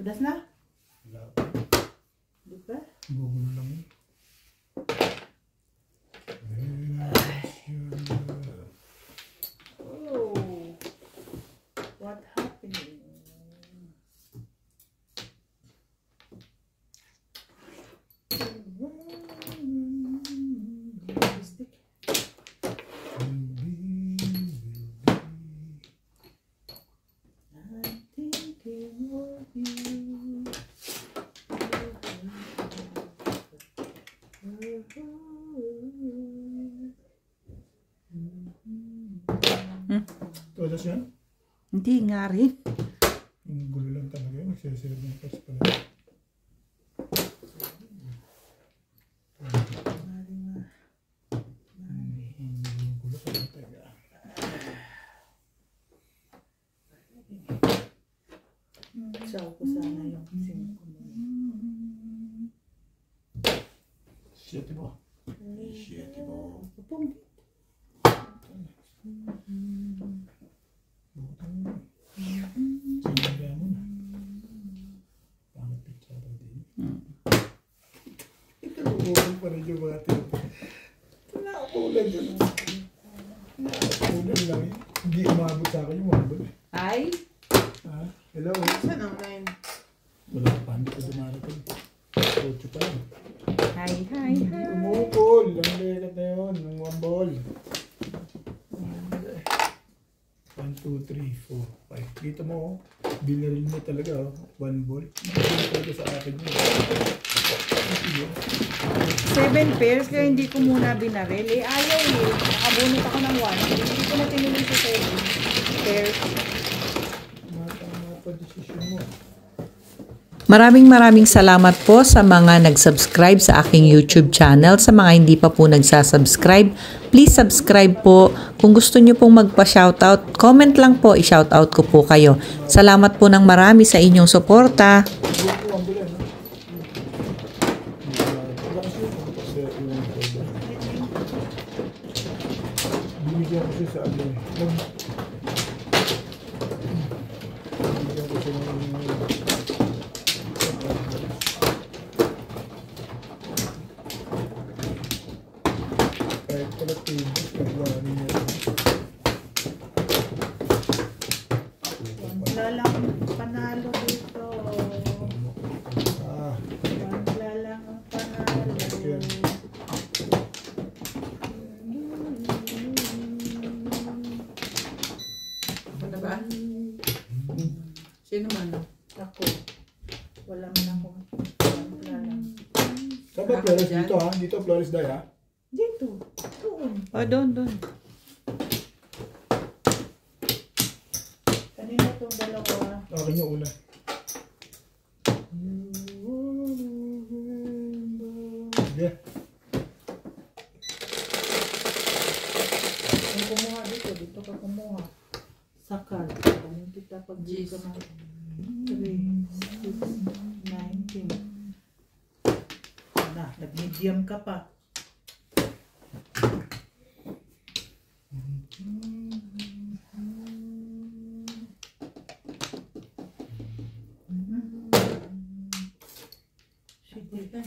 Tudas na? Wala. Di ba? Gugulo lang yun. Oh, what happening? Stick. I'm thinking of you. Todas yan? Hindi nga rin. Yung gulo lang talaga yun. Nagsisilip ng parts pala. Yung gulo pala talaga. Saw ko sana yung sing ko. Shit mo. Shit mo. Pupong. Sinira mo na. Pangit picture pa din. Ito yung pa rin yung mga tito. Nakapulad yun. Nakapulad lang yun. Hindi umabot sa akin yung wambol. Ay? Ha? Hello? Saan ang 9? Wala pa, hindi ko dumarating. 8 pa lang. Hi. Hindi umukol. Ang lekat na yun. Ang wambol. 1, 2, 3, 4, 5. Dito mo, binaril mo talaga, 1 ball. Hindi talaga sa akin yun. 7 pairs, kaya hindi ko muna binaril. Eh, ayaw eh. Nakabunot ako ng 1. Hindi ko na tinuloy sa 7 pairs. Tama pa desisyon mo. Maraming salamat po sa mga nag-subscribe sa aking YouTube channel. Sa mga hindi pa po nagsasubscribe, please subscribe po. Kung gusto nyo pong magpa-shoutout, comment lang po, i-shoutout ko po kayo. Salamat po ng marami sa inyong suporta. Binigyan ko siya sa ano. Binigyan ko siya ng kahit pala tables, pagwari niya. Wala lang panalo dito. Ah, Wala lang ang panalo. Ano ba? Sino man? Ako. Wala man ako. Wala lang. saan ba Flores dito ha? Dito Flores Day ha? Dito. Doon. O, doon. Kanina itong dalawa. Akin yung una. Sige. Kung kumuha dito ka kumuha. Sakal. Ano kita pag dito na 3, 6, 9, 10. Na, nag-medium ka pa. Sige.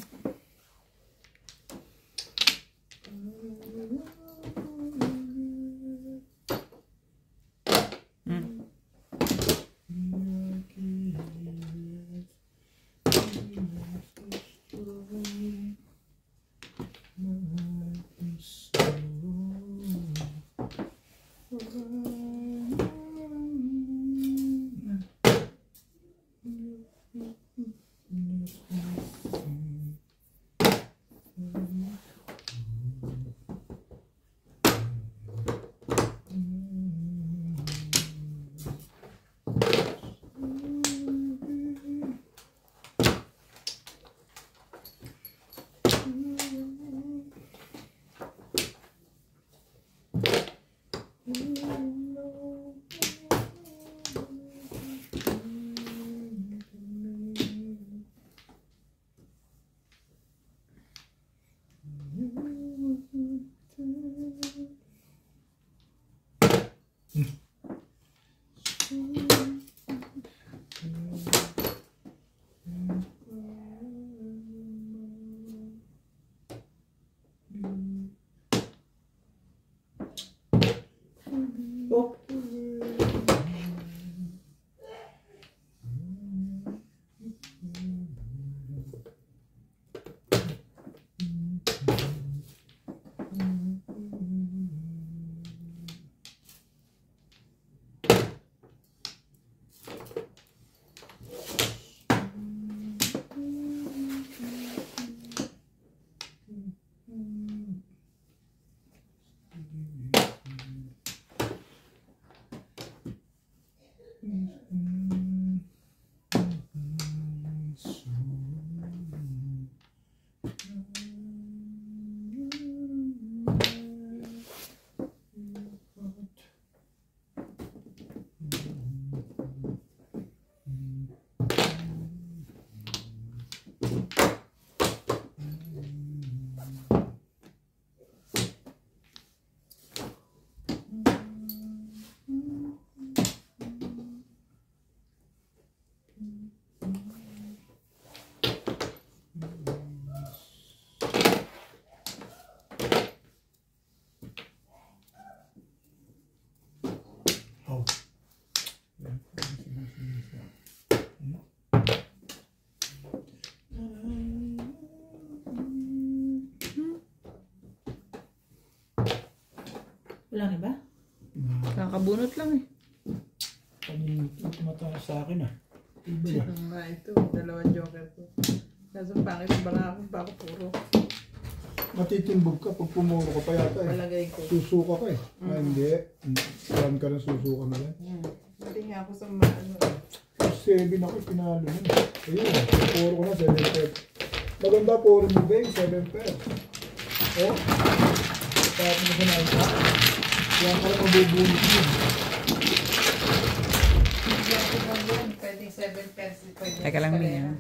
Oh. Wala na ba? Kakabunot lang eh. Kanina tumataas sa akin ah. Iba yan. Ang nga ito, dalawang joker ko. Kaso pangit ba nga ako, baka puro. Matitimbog ka pag pumuro ka pa yata eh. Palagay ko. Susuka ka eh. Ah, hindi. Saan ka ng susuka na yan? Pati nga ako sa ano. 7 ako pinalo nun. Ayun, puro ko na 7 pet. Maganda puro mo ba yung 7 pet? Oh, tapos mo sa naisa. Yan ka lang mabubunot yun. Hindi ako ba yan? Pwedeng 7 pence. Teka lang, Mia.